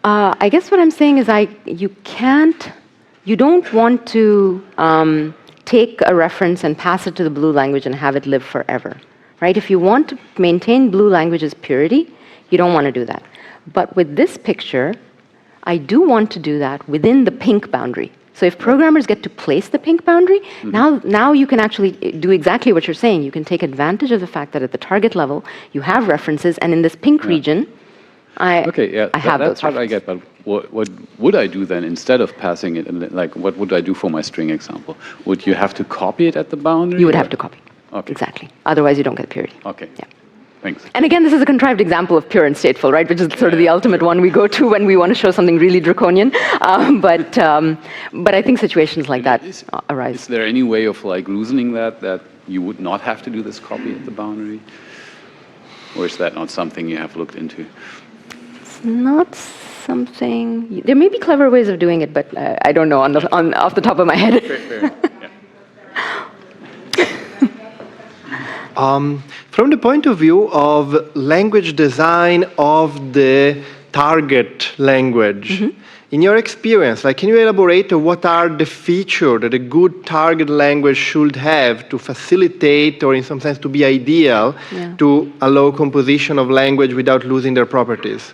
Speaker 2: I guess what I'm saying is you don't want to take a reference and pass it to the blue language and have it live forever, right? If you want to maintain blue language's purity, you don't want to do that. But with this picture, I do want to do that within the pink boundary. So if programmers get to place the pink boundary, now you can actually do exactly what you're saying. You can take advantage of the fact that at the target level, you have references, and in this pink region, I have those references.
Speaker 3: That's how I get, but what would I do then instead of passing it? And what would I do for my string example? Would you have to copy it at the boundary?
Speaker 2: You would have to copy. Okay. Exactly. Otherwise, you don't get purity.
Speaker 3: Okay.
Speaker 2: Yeah.
Speaker 3: Thanks.
Speaker 2: And again, this is a contrived example of pure and stateful, right? Which is sort of the ultimate one we go to when we want to show something really draconian. But I think situations like that arise.
Speaker 3: Is there any way of loosening that you would not have to do this copy at the boundary? Or is that not something you have looked into?
Speaker 2: It's not something. There may be clever ways of doing it, but I don't know off the top of my head.
Speaker 3: Fair. Yeah.
Speaker 4: From the point of view of language design of the target language, in your experience, can you elaborate on what are the features that a good target language should have to facilitate, or in some sense to be ideal, to allow composition of language without losing their properties?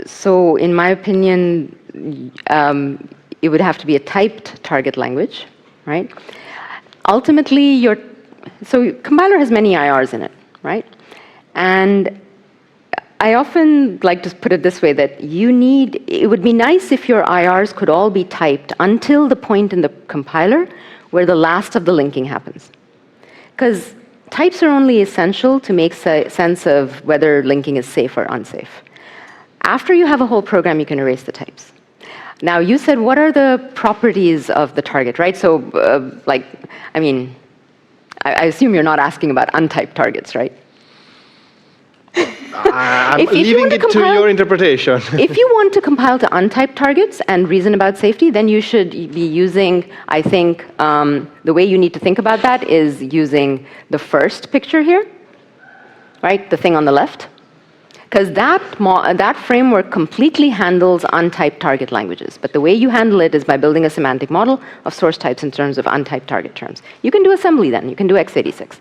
Speaker 2: So, in my opinion, it would have to be a typed target language, right? Ultimately, so compiler has many IRs in it, right? And I often like to put it this way, that it would be nice if your IRs could all be typed until the point in the compiler where the last of the linking happens. Because types are only essential to make sense of whether linking is safe or unsafe. After you have a whole program, you can erase the types. Now, you said, what are the properties of the target, right? So, I assume you're not asking about untyped targets, right?
Speaker 4: I'm leaving it to your interpretation.
Speaker 2: If you want to compile to untyped targets and reason about safety, then you should be using, I think, the way you need to think about that is using the first picture here, right? The thing on the left. Because that framework completely handles untyped target languages. But the way you handle it is by building a semantic model of source types in terms of untyped target terms. You can do assembly then. You can do x86.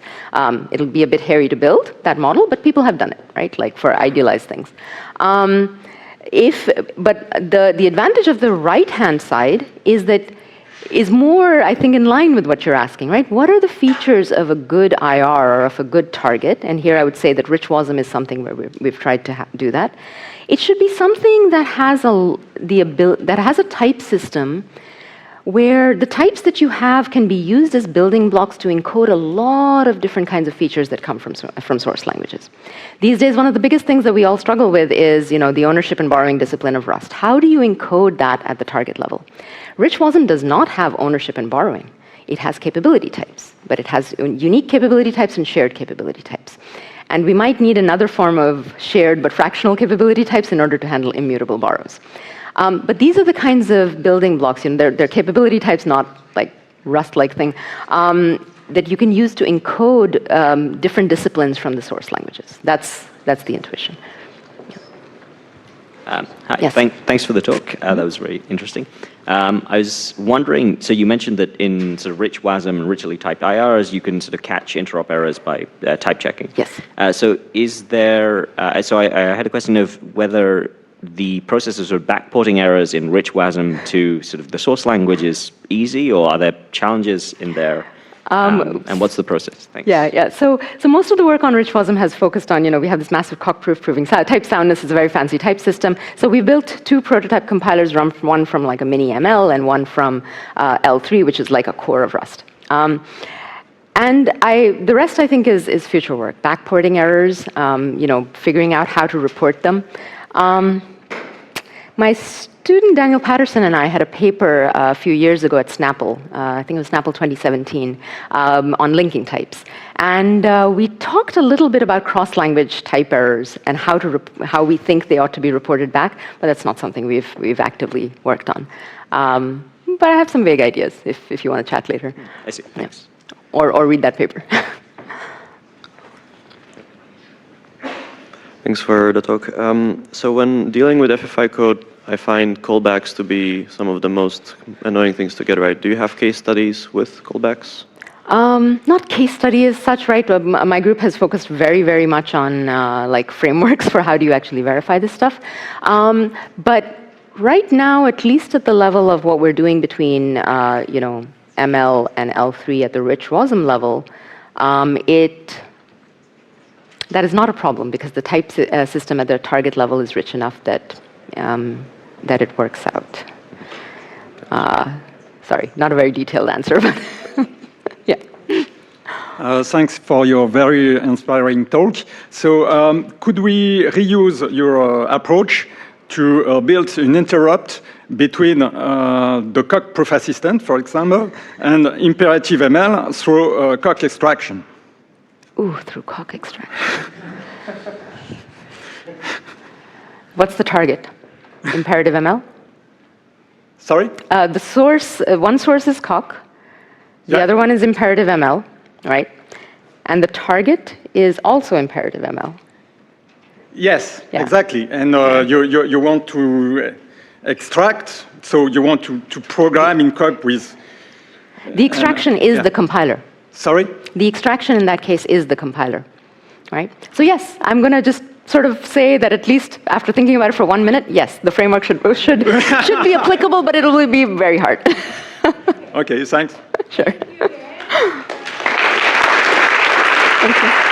Speaker 2: It'll be a bit hairy to build that model, but people have done it, right? For idealized things. But the advantage of the right-hand side is more, I think, in line with what you're asking, right? What are the features of a good IR or of a good target? And here I would say that rich WASM is something where we've tried to do that. It should be something that has a type system where the types that you have can be used as building blocks to encode a lot of different kinds of features that come from source languages. These days, one of the biggest things that we all struggle with is, the ownership and borrowing discipline of Rust. How do you encode that at the target level? Rich WASM does not have ownership and borrowing. It has capability types, but it has unique capability types and shared capability types. And we might need another form of shared but fractional capability types in order to handle immutable borrows. But these are the kinds of building blocks, they're capability types, not like Rust-like thing, that you can use to encode different disciplines from the source languages. That's the intuition.
Speaker 5: Hi,
Speaker 2: yes.
Speaker 5: Thanks for the talk. That was very interesting. I was wondering, so you mentioned that in sort of rich WASM and richly typed IRs, you can sort of catch interop errors by type checking.
Speaker 2: Yes.
Speaker 5: So is there, so I had a question of whether the processes of backporting errors in rich WASM to sort of the source language is easy, or are there challenges in there? And what's the process? Thanks.
Speaker 2: Yeah. So most of the work on rich WASM has focused on, we have this massive cock-proof proving. Type soundness is a very fancy type system. So we built two prototype compilers, one from like a mini ML and one from L3, which is like a core of Rust. And the rest, I think, is future work. Backporting errors, figuring out how to report them. My student Daniel Patterson and I had a paper a few years ago at Snapple, I think it was Snapple 2017, on linking types. And we talked a little bit about cross-language type errors and how we think they ought to be reported back, but that's not something we've actively worked on. But I have some vague ideas if you want to chat later.
Speaker 5: I see. Thanks.
Speaker 2: Yeah. Or read that paper.
Speaker 6: Thanks for the talk. So when dealing with FFI code, I find callbacks to be some of the most annoying things to get right. Do you have case studies with callbacks?
Speaker 2: Not case study as such, right? My group has focused very, very much on like frameworks for how do you actually verify this stuff. But right now, at least at the level of what we're doing between ML and L3 at the rich WASM level, that is not a problem because the type system at the target level is rich enough that it works out. Sorry, not a very detailed answer, but yeah.
Speaker 7: Thanks for your very inspiring talk. So could we reuse your approach to build an interrupt between the coq proof assistant, for example, and imperative ML through coq extraction?
Speaker 2: Ooh, through coq extraction. What's the target? Imperative ML?
Speaker 7: Sorry?
Speaker 2: The source, one source is coq. The other one is imperative ML, right? And the target is also imperative ML.
Speaker 7: Yes,
Speaker 2: Yeah.
Speaker 7: exactly. And you want to extract, so you want to program in COP with...
Speaker 2: The extraction is the compiler.
Speaker 7: Sorry?
Speaker 2: The extraction in that case is the compiler, right? So yes, I'm going to just sort of say that at least after thinking about it for 1 minute, yes, the framework should be applicable, but it will be very hard.
Speaker 7: Okay, thanks.
Speaker 2: Sure. Thank you.